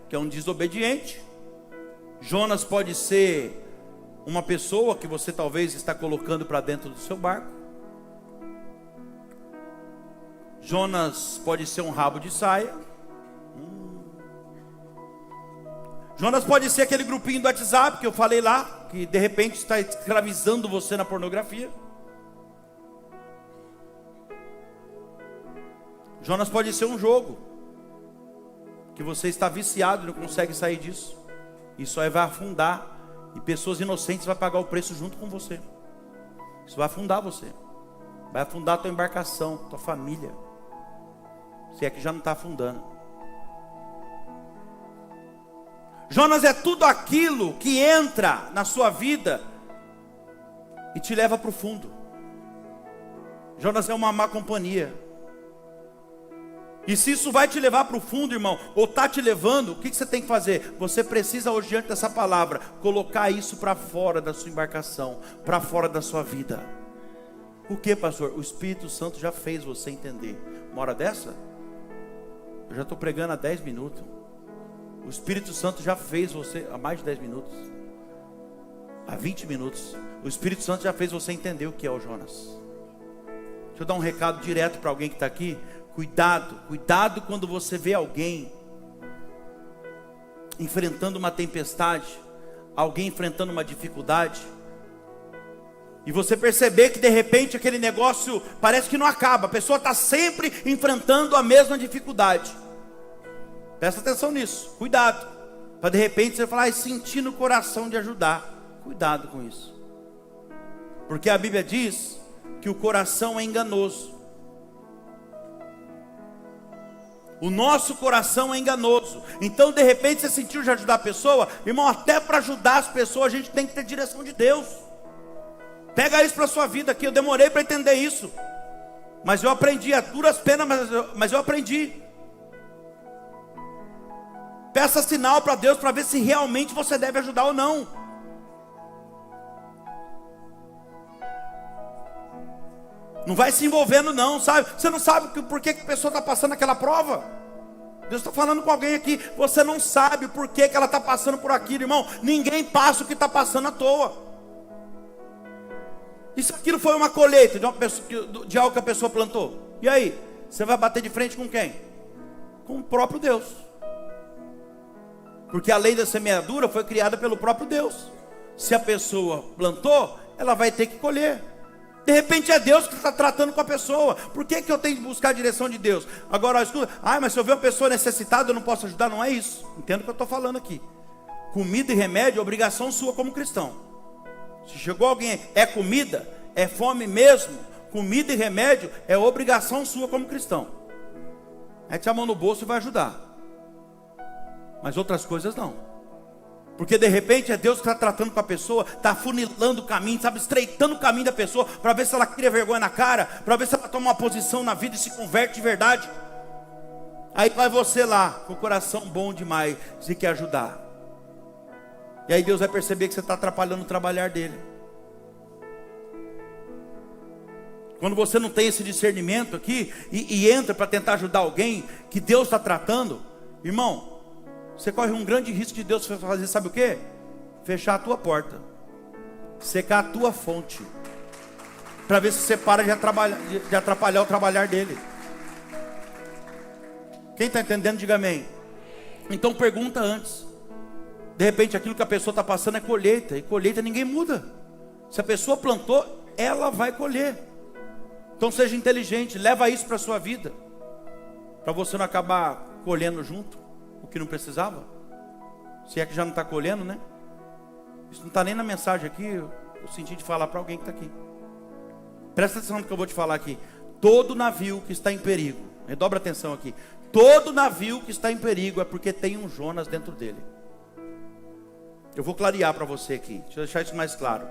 que é um desobediente. Jonas pode ser uma pessoa que você talvez está colocando para dentro do seu barco. Jonas pode ser um rabo de saia. Jonas pode ser aquele grupinho do WhatsApp que eu falei lá, que de repente está escravizando você na pornografia. Jonas pode ser um jogo que você está viciado e não consegue sair disso. Isso aí vai afundar, e pessoas inocentes vão pagar o preço junto com você. Isso vai afundar você. Vai afundar a tua embarcação, tua família. Se é que já não está afundando. Jonas é tudo aquilo que entra na sua vida e te leva para o fundo. Jonas é uma má companhia. E se isso vai te levar para o fundo, irmão, ou está te levando, o que você tem que fazer? Você precisa hoje, diante dessa palavra, colocar isso para fora da sua embarcação, para fora da sua vida. O que, pastor? O Espírito Santo já fez você entender. Uma hora dessa, eu já estou pregando há 10 minutos. O Espírito Santo já fez você, há mais de 10 minutos, há 20 minutos. O Espírito Santo já fez você entender o que é o Jonas. Deixa eu dar um recado direto para alguém que está aqui. Cuidado quando você vê alguém enfrentando uma tempestade, alguém enfrentando uma dificuldade, e você perceber que de repente aquele negócio parece que não acaba, a pessoa está sempre enfrentando a mesma dificuldade. Presta atenção nisso, cuidado, para de repente você falar, senti no coração de ajudar. Cuidado com isso, porque a Bíblia diz que o coração é enganoso. O nosso coração é enganoso. Então de repente você sentiu de ajudar a pessoa. Irmão, até para ajudar as pessoas a gente tem que ter direção de Deus. Pega isso para a sua vida aqui. Eu demorei para entender isso, mas eu aprendi, a duras penas, mas eu aprendi. Peça sinal para Deus, para ver se realmente você deve ajudar ou não. Não vai se envolvendo não, sabe? Você não sabe por que a pessoa está passando aquela prova. Deus está falando com alguém aqui. Você não sabe por que ela está passando por aquilo, irmão. Ninguém passa o que está passando à toa. E se aquilo foi uma colheita de algo que a pessoa plantou? E aí? Você vai bater de frente com quem? Com o próprio Deus. Porque a lei da semeadura foi criada pelo próprio Deus. Se a pessoa plantou, ela vai ter que colher. De repente é Deus que está tratando com a pessoa. Por que eu tenho que buscar a direção de Deus? Agora, escuta, mas se eu ver uma pessoa necessitada, eu não posso ajudar. Não é isso. Entenda o que eu estou falando aqui. Comida e remédio é obrigação sua como cristão. Se chegou alguém, é comida, é fome mesmo. Comida e remédio é obrigação sua como cristão. Mete a mão no bolso e vai ajudar. Mas outras coisas não. Porque de repente é Deus que está tratando com a pessoa, está afunilando o caminho, sabe, estreitando o caminho da pessoa, para ver se ela cria vergonha na cara, para ver se ela toma uma posição na vida e se converte de verdade. Aí vai você lá, com o coração bom demais, se quer ajudar. E aí Deus vai perceber que você está atrapalhando o trabalhar dele. Quando você não tem esse discernimento aqui, e entra para tentar ajudar alguém que Deus está tratando, irmão, você corre um grande risco de Deus fazer, sabe o que? Fechar a tua porta, secar a tua fonte, para ver se você para de atrapalhar o trabalhar dele. Quem está entendendo, diga amém. Então pergunta antes. De repente aquilo que a pessoa está passando é colheita, e colheita ninguém muda. Se a pessoa plantou, ela vai colher. Então seja inteligente, leva isso para a sua vida, para você não acabar colhendo junto o que não precisava. Se é que já não está colhendo, né? Isso não está nem na mensagem aqui. Eu senti de falar para alguém que está aqui. Presta atenção no que eu vou te falar aqui. Todo navio que está em perigo, redobra atenção aqui. Todo navio que está em perigo é porque tem um Jonas dentro dele. Eu vou clarear para você aqui, deixa eu deixar isso mais claro.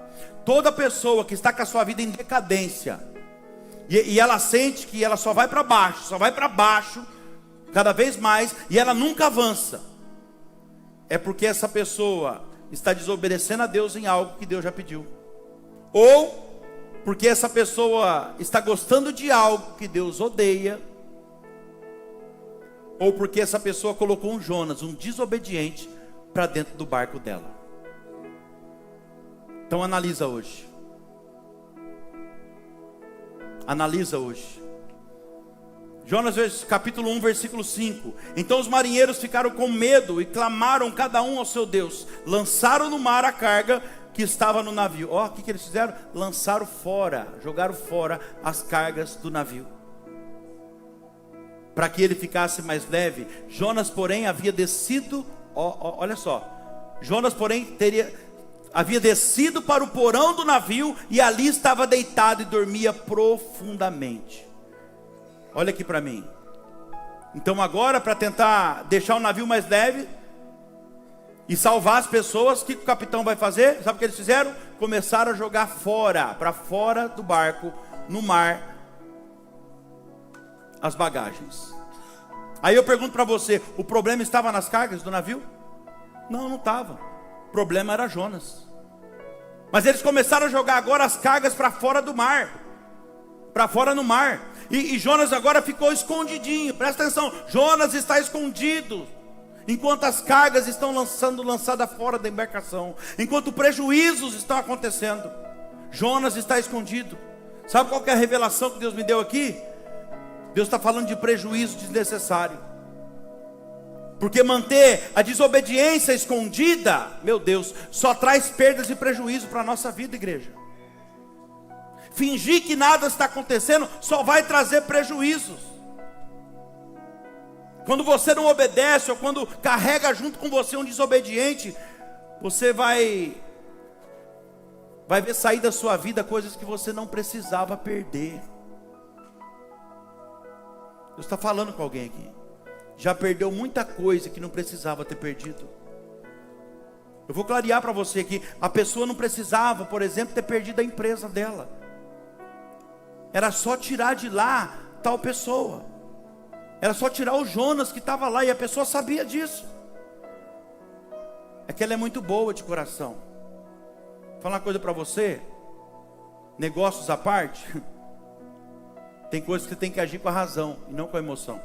Toda pessoa que está com a sua vida em decadência, e ela sente que ela só vai para baixo, cada vez mais, e ela nunca avança, é porque essa pessoa está desobedecendo a Deus em algo que Deus já pediu, ou porque essa pessoa está gostando de algo que Deus odeia, ou porque essa pessoa colocou um Jonas, um desobediente, para dentro do barco dela. Então analisa hoje. Analisa hoje. Jonas capítulo 1, versículo 5. Então os marinheiros ficaram com medo e clamaram cada um ao seu Deus. Lançaram no mar a carga que estava no navio. Ó, o que eles fizeram? Lançaram fora, jogaram fora as cargas do navio, para que ele ficasse mais leve. Jonas, porém, havia descido, olha só. Jonas, porém, havia descido para o porão do navio e ali estava deitado e dormia profundamente. Olha aqui para mim. Então agora, para tentar deixar o navio mais leve, e salvar as pessoas, o que o capitão vai fazer? Sabe o que eles fizeram? Começaram a jogar fora, para fora do barco, no mar, as bagagens. Aí eu pergunto para você, o problema estava nas cargas do navio? Não, não estava. O problema era Jonas. Mas eles começaram a jogar agora as cargas para fora do mar, para fora no mar. E Jonas agora ficou escondidinho. Presta atenção, Jonas está escondido, enquanto as cargas estão lançadas fora da embarcação, enquanto prejuízos estão acontecendo, Jonas está escondido. Sabe qual que é a revelação que Deus me deu aqui? Deus está falando de prejuízo desnecessário, porque manter a desobediência escondida, meu Deus, só traz perdas e prejuízo para a nossa vida, igreja. Fingir que nada está acontecendo só vai trazer prejuízos. Quando você não obedece, ou quando carrega junto com você um desobediente, você vai ver sair da sua vida coisas que você não precisava perder. Deus está falando com alguém aqui. Já perdeu muita coisa que não precisava ter perdido. Eu vou clarear para você aqui. A pessoa não precisava, por exemplo, ter perdido a empresa dela. Era só tirar de lá tal pessoa. Era só tirar o Jonas que estava lá, e a pessoa sabia disso. É que ela é muito boa de coração. Vou falar uma coisa para você. Negócios à parte, tem coisas que você tem que agir com a razão e não com a emoção.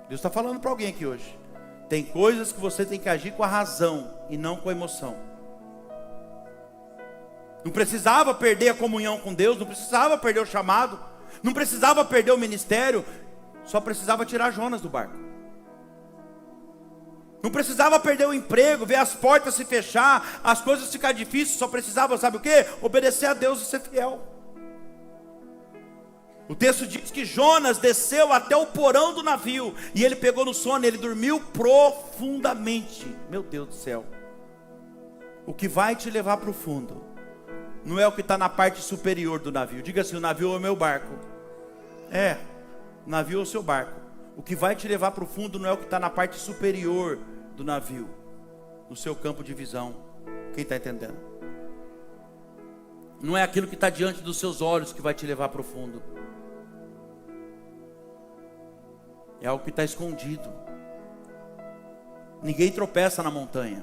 Deus está falando para alguém aqui hoje. Tem coisas que você tem que agir com a razão e não com a emoção. Não precisava perder a comunhão com Deus, não precisava perder o chamado, não precisava perder o ministério, só precisava tirar Jonas do barco. Não precisava perder o emprego, ver as portas se fechar, as coisas ficar difíceis, só precisava, sabe o quê? Obedecer a Deus e ser fiel. O texto diz que Jonas desceu até o porão do navio, e ele pegou no sono, ele dormiu profundamente. Meu Deus do céu. O que vai te levar para o fundo não é o que está na parte superior do navio. Diga assim: o navio é o meu barco. O navio é o seu barco. O que vai te levar para o fundo não é o que está na parte superior do navio, no seu campo de visão. Quem está entendendo? Não é aquilo que está diante dos seus olhos que vai te levar para o fundo. É algo que está escondido. Ninguém tropeça na montanha.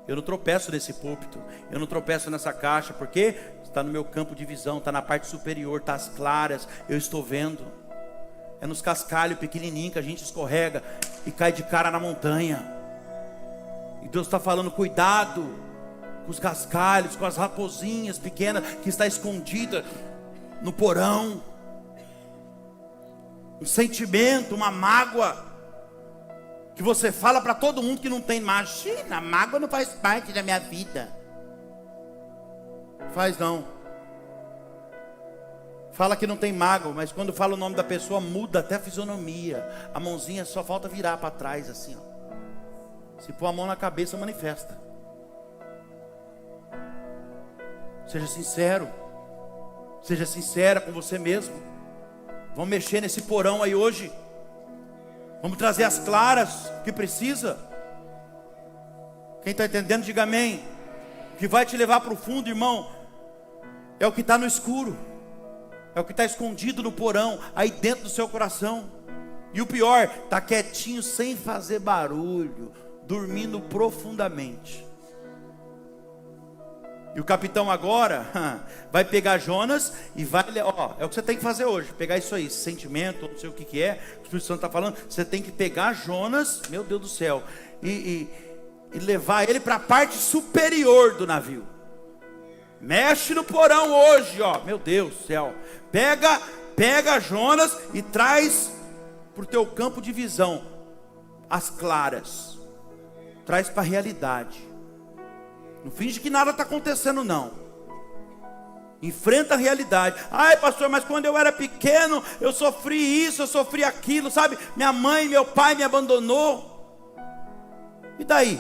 Eu não tropeço nesse púlpito, eu não tropeço nessa caixa, porque está no meu campo de visão, está na parte superior, está às claras, eu estou vendo. É nos cascalhos pequenininhos que a gente escorrega e cai de cara na montanha. E Deus está falando: cuidado com os cascalhos, com as raposinhas pequenas que está escondida no porão. Um sentimento, uma mágoa, que você fala para todo mundo que não tem. Imagina, a mágoa não faz parte da minha vida. Faz não. Fala que não tem mágoa, mas quando fala o nome da pessoa, muda até a fisionomia. A mãozinha só falta virar para trás assim, ó. Se pôr a mão na cabeça, manifesta. Seja sincero. Seja sincera com você mesmo. Vamos mexer nesse porão aí hoje. Vamos trazer as claras que precisa. Quem está entendendo, diga amém. O que vai te levar para o fundo, irmão, é o que está no escuro. É o que está escondido no porão, aí dentro do seu coração. E o pior, está quietinho, sem fazer barulho, dormindo profundamente. E o capitão agora vai pegar Jonas e vai, é o que você tem que fazer hoje, pegar isso aí, esse sentimento, não sei o que é, o Espírito Santo está falando, você tem que pegar Jonas, meu Deus do céu, e levar ele para a parte superior do navio. Mexe no porão hoje, meu Deus do céu, pega Jonas e traz para o teu campo de visão, as claras, traz para a realidade. Não finge que nada está acontecendo não. Enfrenta a realidade. Ai pastor, mas quando eu era pequeno, eu sofri isso, eu sofri aquilo, sabe? Minha mãe, meu pai me abandonou. E daí?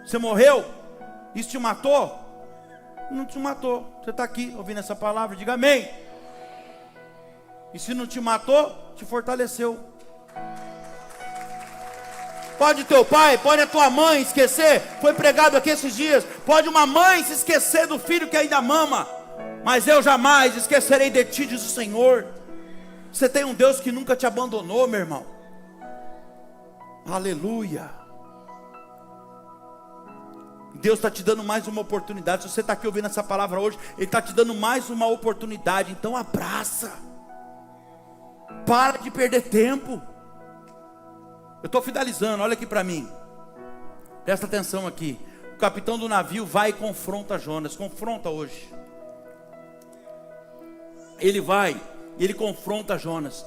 Você morreu? Isso te matou? Não te matou. Você está aqui ouvindo essa palavra, diga amém. E se não te matou, te fortaleceu. Pode teu pai, pode a tua mãe esquecer. Foi pregado aqui esses dias. Pode uma mãe se esquecer do filho que ainda mama. Mas eu jamais esquecerei de ti, diz o Senhor. Você tem um Deus que nunca te abandonou, meu irmão. Aleluia. Deus está te dando mais uma oportunidade. Se você está aqui ouvindo essa palavra hoje, Ele está te dando mais uma oportunidade. Então abraça. Para de perder tempo. Eu estou finalizando, olha aqui para mim. Presta atenção aqui. O capitão do navio vai e confronta Jonas. Confronta hoje. Ele vai e ele confronta Jonas.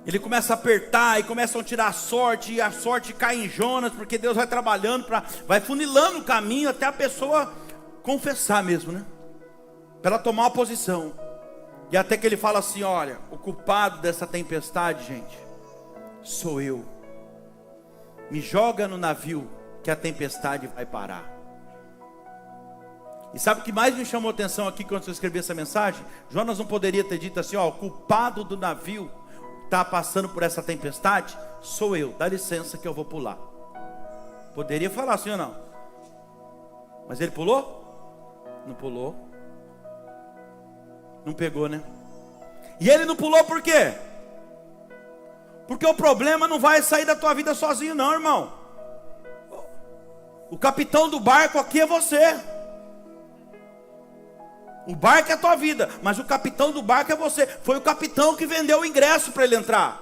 Ele começa a apertar e começam a tirar a sorte. E a sorte cai em Jonas, porque Deus vai trabalhando, vai funilando o caminho até a pessoa confessar mesmo, né? Para ela tomar uma posição. E até que ele fala assim: olha, o culpado dessa tempestade, gente, sou eu. Me joga no navio que a tempestade vai parar. E sabe o que mais me chamou a atenção aqui quando eu escrevi essa mensagem? Jonas não poderia ter dito assim: ó, o culpado do navio está passando por essa tempestade, sou eu, dá licença que eu vou pular. Poderia falar assim ou não? Mas ele pulou? Não pulou. Não pegou, né? E ele não pulou por quê? Porque o problema não vai sair da tua vida sozinho não, irmão. O capitão do barco aqui é você. O barco é a tua vida, mas o capitão do barco é você. Foi o capitão que vendeu o ingresso para ele entrar.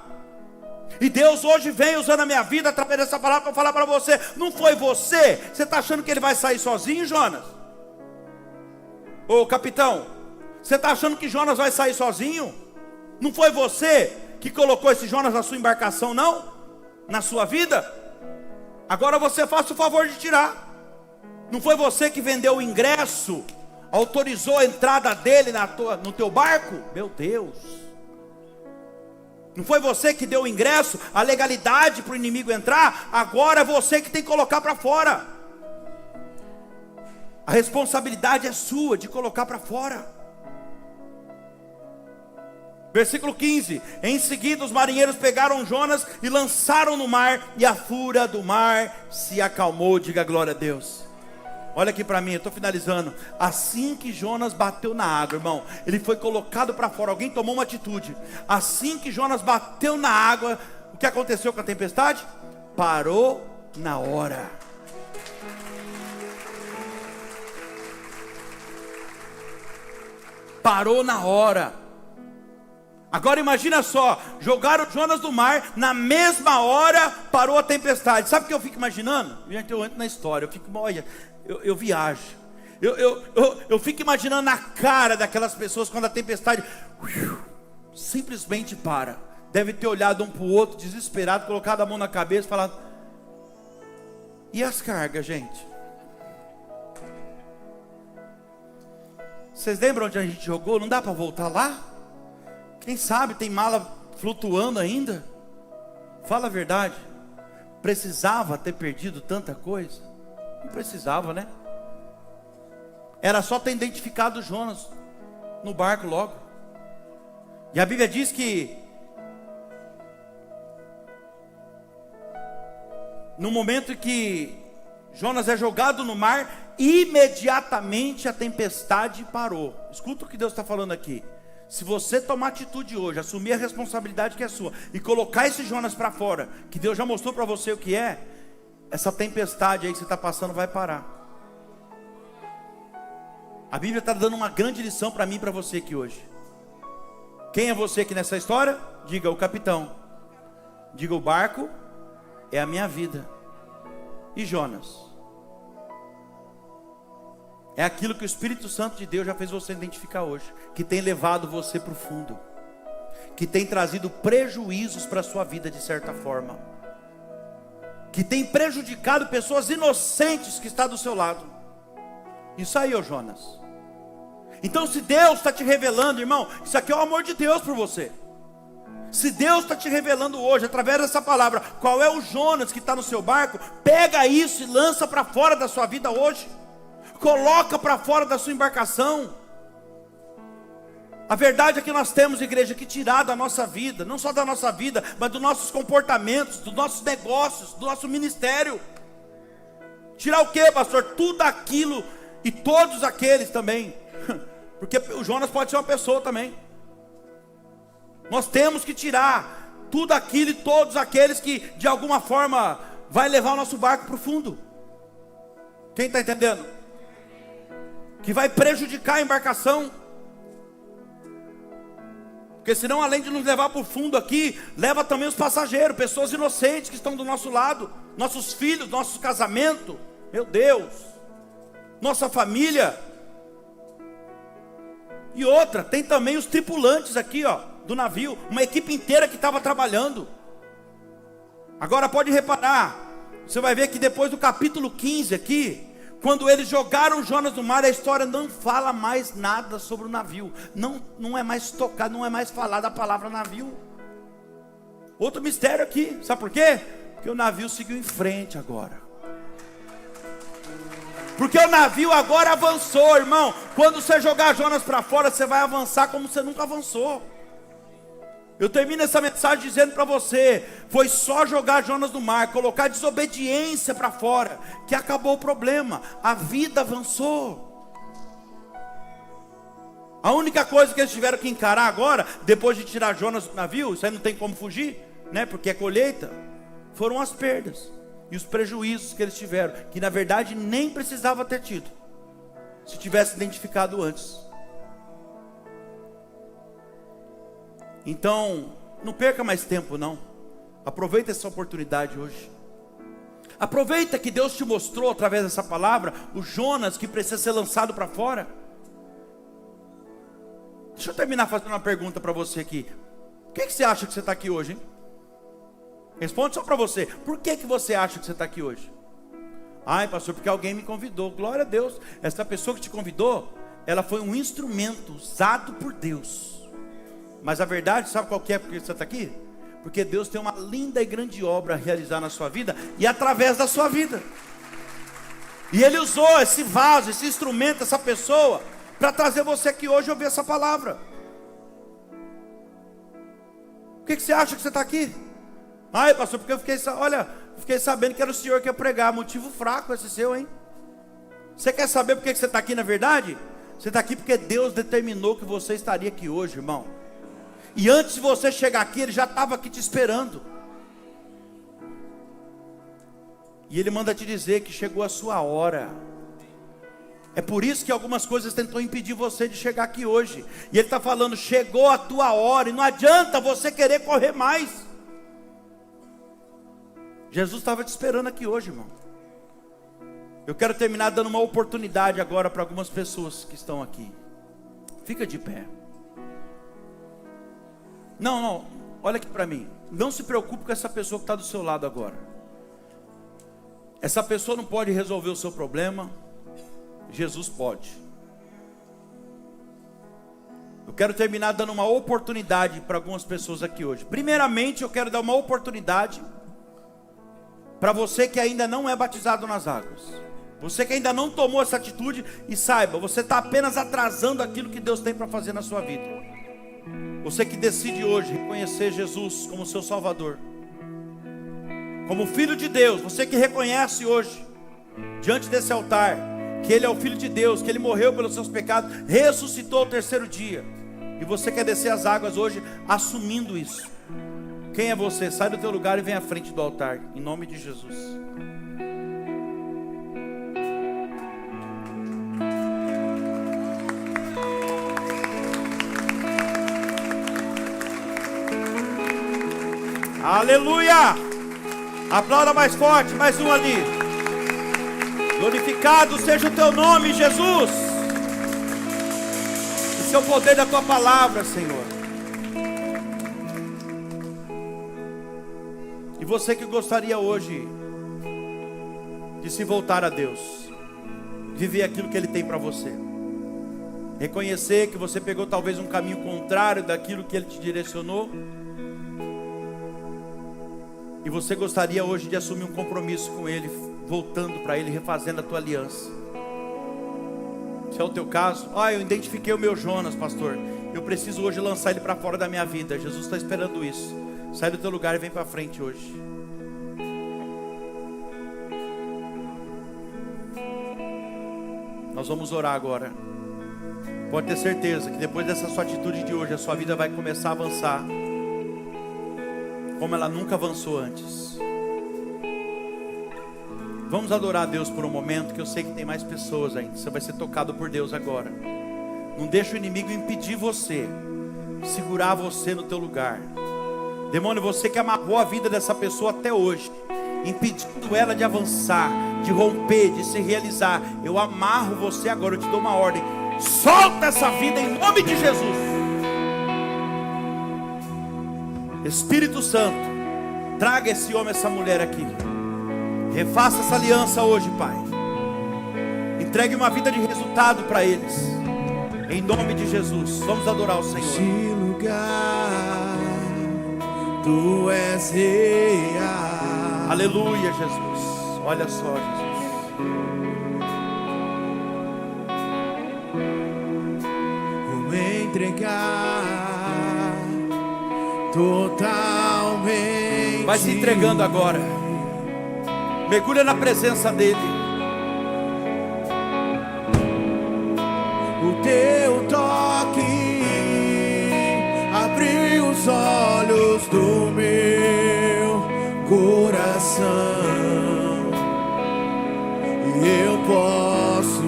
E Deus hoje vem usando a minha vida através dessa palavra para falar para você: não foi você? Você está achando que ele vai sair sozinho, Jonas? Ô capitão, você está achando que Jonas vai sair sozinho? Não foi você que colocou esse Jonas na sua embarcação, não? Na sua vida? Agora você faça o favor de tirar. Não foi você que vendeu o ingresso, autorizou a entrada dele no teu barco? Meu Deus. Não foi você que deu o ingresso, a legalidade para o inimigo entrar? Agora é você que tem que colocar para fora. A responsabilidade é sua de colocar para fora. Versículo 15: em seguida os marinheiros pegaram Jonas e lançaram no mar, e a fúria do mar se acalmou. Diga glória a Deus. Olha aqui para mim, eu estou finalizando. Assim que Jonas bateu na água, irmão, ele foi colocado para fora. Alguém tomou uma atitude. Assim que Jonas bateu na água, o que aconteceu com a tempestade? Parou na hora. Parou na hora. Agora imagina só, jogaram Jonas no mar, na mesma hora parou a tempestade. Sabe o que eu fico imaginando? Gente, eu entro na história, eu fico, olha, eu viajo. Eu fico imaginando a cara daquelas pessoas quando a tempestade simplesmente para. Deve ter olhado um para o outro, desesperado, colocado a mão na cabeça e falado: e as cargas, gente? Vocês lembram onde a gente jogou? Não dá para voltar lá? Quem sabe tem mala flutuando ainda? Fala a verdade. Precisava ter perdido tanta coisa? Não precisava, né? Era só ter identificado Jonas no barco logo. E a Bíblia diz que no momento em que Jonas é jogado no mar, imediatamente a tempestade parou. Escuta o que Deus está falando aqui. Se você tomar atitude hoje, assumir a responsabilidade que é sua e colocar esse Jonas para fora, que Deus já mostrou para você o que é, essa tempestade aí que você está passando vai parar. A Bíblia está dando uma grande lição para mim e para você aqui hoje. Quem é você aqui nessa história? Diga: o capitão. Diga: o barco é a minha vida. E Jonas? É aquilo que o Espírito Santo de Deus já fez você identificar hoje, que tem levado você para o fundo, que tem trazido prejuízos para a sua vida de certa forma, que tem prejudicado pessoas inocentes que estão do seu lado. Isso aí, ô Jonas. Então, se Deus está te revelando, irmão, isso aqui é o amor de Deus por você. Se Deus está te revelando hoje, através dessa palavra, qual é o Jonas que está no seu barco, pega isso e lança para fora da sua vida hoje. Coloca para fora da sua embarcação. A verdade é que nós temos, igreja, que tirar da nossa vida, não só da nossa vida, mas dos nossos comportamentos, dos nossos negócios, do nosso ministério. Tirar o que, pastor? Tudo aquilo e todos aqueles também. Porque o Jonas pode ser uma pessoa também. Nós temos que tirar tudo aquilo e todos aqueles que de alguma forma vai levar o nosso barco para o fundo. Quem está entendendo? Que vai prejudicar a embarcação. Porque senão, além de nos levar para o fundo aqui, leva também os passageiros, pessoas inocentes que estão do nosso lado, nossos filhos, nosso casamento, meu Deus, nossa família. E outra, tem também os tripulantes aqui, ó, do navio, uma equipe inteira que estava trabalhando. Agora pode reparar, você vai ver que depois do capítulo 15 aqui, quando eles jogaram Jonas no mar, a história não fala mais nada sobre o navio. Não é mais tocado, não é mais falada a palavra navio. Outro mistério aqui, sabe por quê? Porque o navio seguiu em frente agora. Porque o navio agora avançou, irmão. Quando você jogar Jonas para fora, você vai avançar como você nunca avançou. Eu termino essa mensagem dizendo para você, foi só jogar Jonas no mar, colocar desobediência para fora, que acabou o problema, a vida avançou. A única coisa que eles tiveram que encarar agora, depois de tirar Jonas do navio, isso aí não tem como fugir, né? Porque é colheita, foram as perdas e os prejuízos que eles tiveram, que na verdade nem precisava ter tido, se tivesse identificado antes. Então, não perca mais tempo não. Aproveita essa oportunidade hoje. Aproveita que Deus te mostrou através dessa palavra o Jonas que precisa ser lançado para fora. Deixa eu terminar fazendo uma pergunta para você aqui. Por que você acha que você está aqui hoje, hein? Responde só para você. Por que você acha que você está aqui hoje? Ai, pastor, porque alguém me convidou. Glória a Deus. Essa pessoa que te convidou, ela foi um instrumento usado por Deus. Mas a verdade, sabe qual que é porque você está aqui? Porque Deus tem uma linda e grande obra a realizar na sua vida e através da sua vida. E Ele usou esse vaso, esse instrumento, essa pessoa, para trazer você aqui hoje e ouvir essa palavra. Por que você acha que você está aqui? Ai, pastor, porque eu fiquei sabendo que era o senhor que ia pregar. Motivo fraco esse seu, hein? Você quer saber por que você está aqui na verdade? Você está aqui porque Deus determinou que você estaria aqui hoje, irmão. E antes de você chegar aqui, Ele já estava aqui te esperando. E Ele manda te dizer que chegou a sua hora. É por isso que algumas coisas tentou impedir você de chegar aqui hoje. E Ele está falando, chegou a tua hora. E não adianta você querer correr mais. Jesus estava te esperando aqui hoje, irmão. Eu quero terminar dando uma oportunidade agora para algumas pessoas que estão aqui. Fica de pé. Não, olha aqui para mim. Não se preocupe com essa pessoa que está do seu lado agora. Essa pessoa não pode resolver o seu problema. Jesus pode. Eu quero terminar dando uma oportunidade para algumas pessoas aqui hoje. Primeiramente, eu quero dar uma oportunidade para você que ainda não é batizado nas águas. Você que ainda não tomou essa atitude, e saiba, você está apenas atrasando aquilo que Deus tem para fazer na sua vida. Você que decide hoje reconhecer Jesus como seu Salvador, como Filho de Deus, você que reconhece hoje, diante desse altar, que Ele é o Filho de Deus, que Ele morreu pelos seus pecados, ressuscitou ao terceiro dia, e você quer descer as águas hoje, assumindo isso. Quem é você? Sai do teu lugar e vem à frente do altar, em nome de Jesus. Aleluia! Aplauda mais forte, mais um ali. Glorificado seja o teu nome, Jesus. Esse é o poder da tua palavra, Senhor. E você que gostaria hoje de se voltar a Deus, viver aquilo que Ele tem para você, reconhecer que você pegou talvez um caminho contrário daquilo que Ele te direcionou, e você gostaria hoje de assumir um compromisso com Ele, voltando para Ele, refazendo a tua aliança. Se é o teu caso, eu identifiquei o meu Jonas, pastor. Eu preciso hoje lançar ele para fora da minha vida. Jesus está esperando isso. Sai do teu lugar e vem para frente hoje. Nós vamos orar agora. Pode ter certeza que depois dessa sua atitude de hoje, a sua vida vai começar a avançar como ela nunca avançou antes. Vamos adorar a Deus por um momento, que eu sei que tem mais pessoas ainda. Você vai ser tocado por Deus agora. Não deixa o inimigo impedir você, segurar você no teu lugar. Demônio, você que amarrou a vida dessa pessoa até hoje, impedindo ela de avançar, de romper, de se realizar, eu amarro você agora, eu te dou uma ordem. Solta essa vida em nome de Jesus. Espírito Santo, traga esse homem, essa mulher aqui. Refaça essa aliança hoje, Pai. Entregue uma vida de resultado para eles, em nome de Jesus. Vamos adorar o Senhor. Neste lugar, Tu és real. Aleluia, Jesus. Olha só, Jesus. Vou me entregar totalmente. Vai se entregando agora. Mergulha na presença dEle. O Teu toque abriu os olhos do meu coração, e eu posso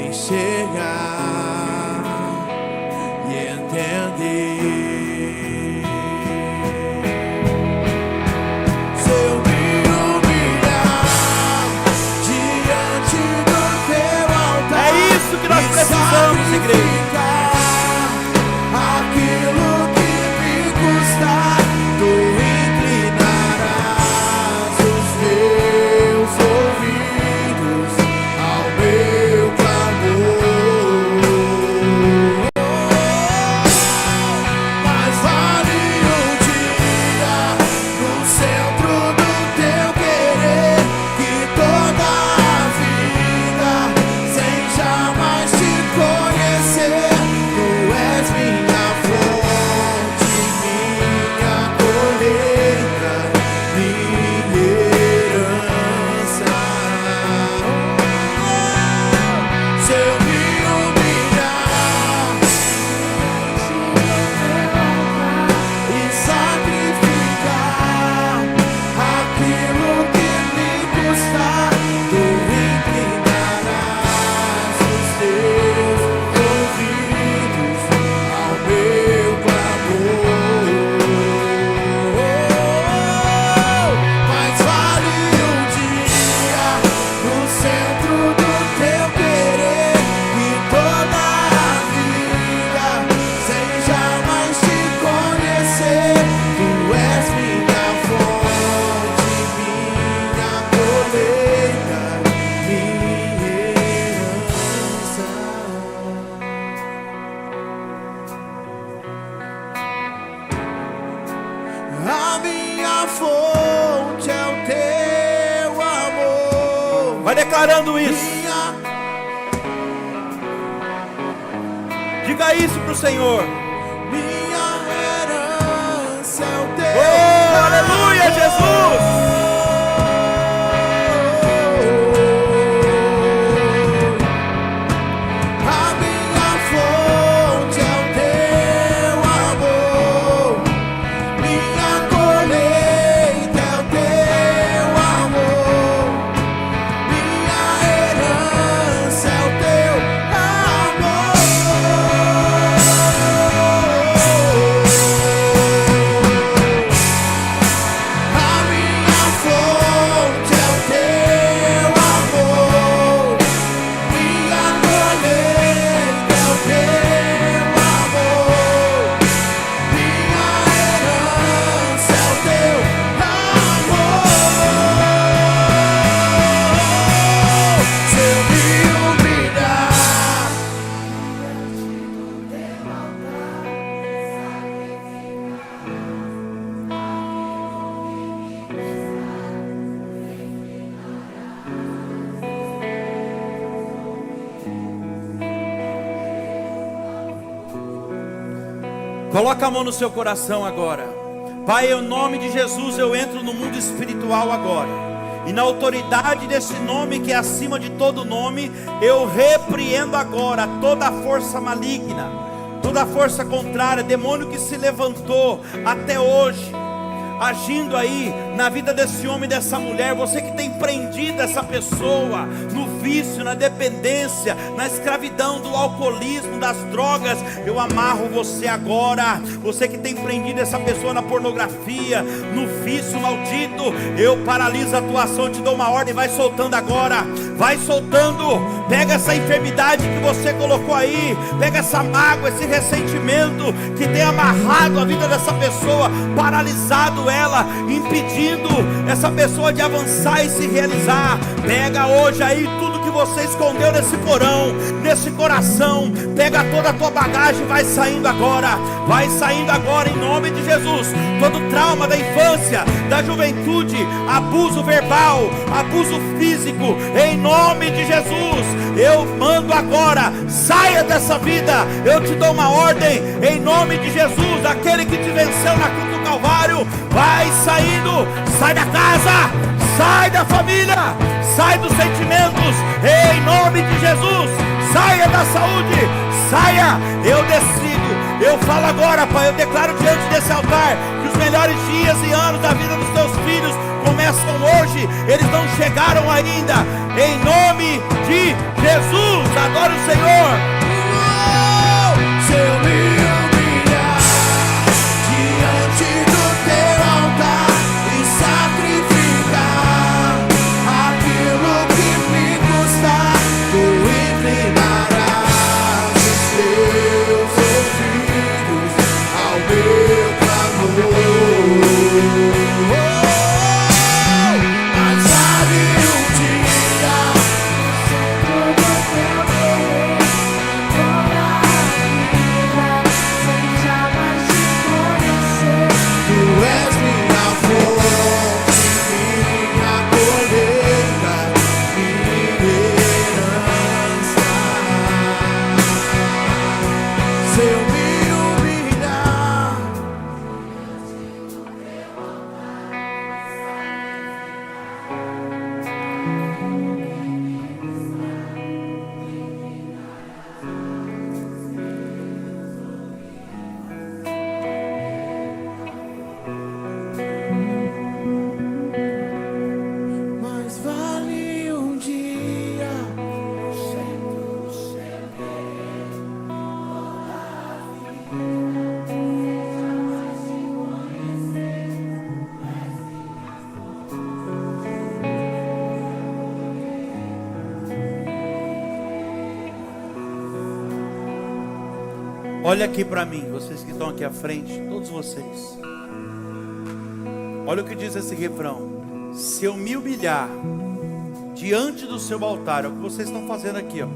enxergar e entender. Se eu me humilhar diante do Teu altar, É isso que nós precisamos, igreja. aquilo que me custar, Tu inclinarás os Teus ouvidos ao meu clamor. Mas vale um dia no centro do Teu querer, que toda a vida sem jamais te conhecer. Tu és minha fonte, minha colheita, minha herança. Se eu me humilhar e sacrificar aquilo que me custar, Tu inclinarás os Teus ouvidos ao meu clamor. Mas vale um dia no centro do Teu querer, e toda a vida sem jamais te conhecer. Tu és minha fonte, minha colheita, minha herança. A minha fonte é o Teu amor. Vai declarando isso. Minha, Diga isso pro Senhor. minha herança é o Teu Oh, aleluia, Jesus. A minha fonte é o Teu amor. Minha colheita é o Teu amor. Minha herança é o Teu amor. Coloca a mão no seu coração agora. Pai, em nome de Jesus, eu entro no mundo espiritual agora. E na autoridade desse nome que é acima de todo nome, eu repreendo agora toda a força maligna, toda a força contrária, demônio que se levantou até hoje, agindo aí na vida desse homem e dessa mulher. Você que tem prendido essa pessoa no vício, na dependência, na escravidão do alcoolismo, das drogas, eu amarro você agora. Você que tem prendido essa pessoa na pornografia, no vício maldito, eu paraliso a tua ação, te dou uma ordem, vai soltando agora, vai soltando. Pega essa enfermidade que você colocou aí, pega essa mágoa, esse ressentimento que tem amarrado a vida dessa pessoa, paralisado ela, impedindo essa pessoa de avançar e se realizar. Pega hoje aí tudo que você escondeu nesse porão, nesse coração, pega toda a tua bagagem, vai saindo agora em nome de Jesus. Todo trauma da infância, da juventude, abuso verbal, abuso físico, em nome de Jesus, eu mando agora, saia dessa vida. Eu te dou uma ordem, em nome de Jesus. Aquele que te venceu na cruz do Calvário, vai saindo, sai da casa, sai da família, sai dos sentimentos, em nome de Jesus. Saia da saúde, saia. Eu decido, eu falo agora, Pai, eu declaro diante desse altar que os melhores dias e anos da vida dos teus filhos começam hoje, eles não chegaram ainda, em nome de Jesus. Adore o Senhor. Se eu me humilhar diante do teu altar e sacrificar aquilo que me custar, tu inclinarás os teus ouvidos ao meu clamor. Mas vale um dia tu és minha fonte, minha colheita, minha herança. Se eu me humilhar, mais vale um dia Olha aqui para mim, vocês que estão aqui à frente, todos vocês. Olha o que diz esse refrão: se eu me humilhar diante do seu altar, é o que vocês estão fazendo aqui, ó.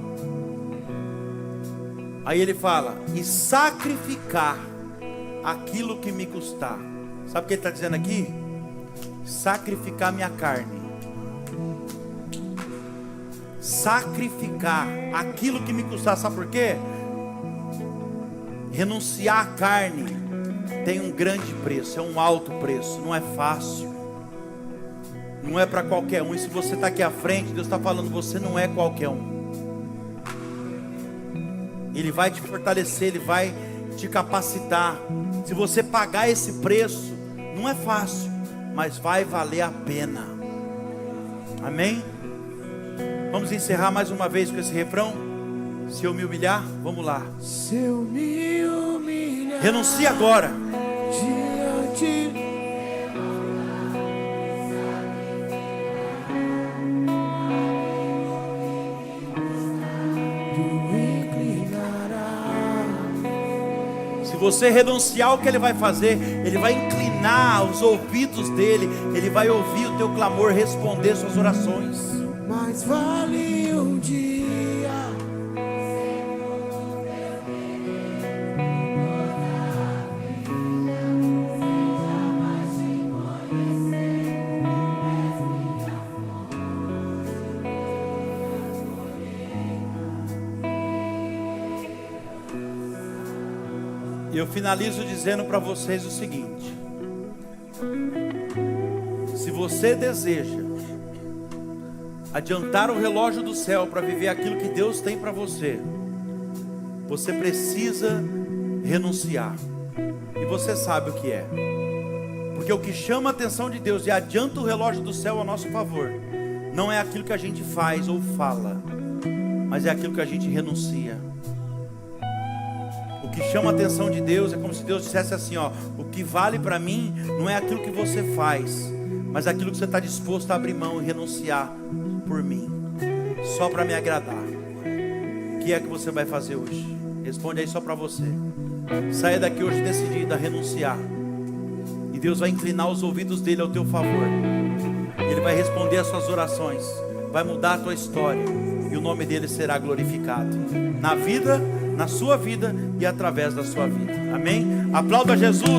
Aí ele fala: e sacrificar aquilo que me custar. Sabe o que ele está dizendo aqui? Sacrificar minha carne. Sacrificar aquilo que me custar. Sabe por quê? Renunciar à carne tem um grande preço, é um alto preço, não é fácil, não é para qualquer um. E se você está aqui à frente, Deus está falando, você não é qualquer um. Ele vai te fortalecer, Ele vai te capacitar. Se você pagar esse preço, não é fácil, mas vai valer a pena. Amém? Vamos encerrar mais uma vez com esse refrão. Se eu me humilhar, vamos lá. se eu me humilhar Renuncie agora. diante tu inclinarás. Se você renunciar, o que Ele vai fazer? Ele vai inclinar os ouvidos dele, Ele vai ouvir o teu clamor, responder suas orações. Mais vale um dia Eu finalizo dizendo para vocês o seguinte: se você deseja adiantar o relógio do céu para viver aquilo que Deus tem para você, você precisa renunciar. E você sabe o que é. Porque o que chama a atenção de Deus e adianta o relógio do céu a nosso favor, não é aquilo que a gente faz ou fala, mas é aquilo que a gente renuncia. O que chama a atenção de Deus é como se Deus dissesse assim, ó: o que vale para mim não é aquilo que você faz, mas aquilo que você está disposto a abrir mão e renunciar por mim, só para me agradar. O que é que você vai fazer hoje? Responde aí só para você. Saia daqui hoje decidido a renunciar, e Deus vai inclinar os ouvidos dele ao teu favor. Ele vai responder as suas orações, vai mudar a tua história, e o nome dele será glorificado na vida, na sua vida e através da sua vida. Amém? Aplauda Jesus.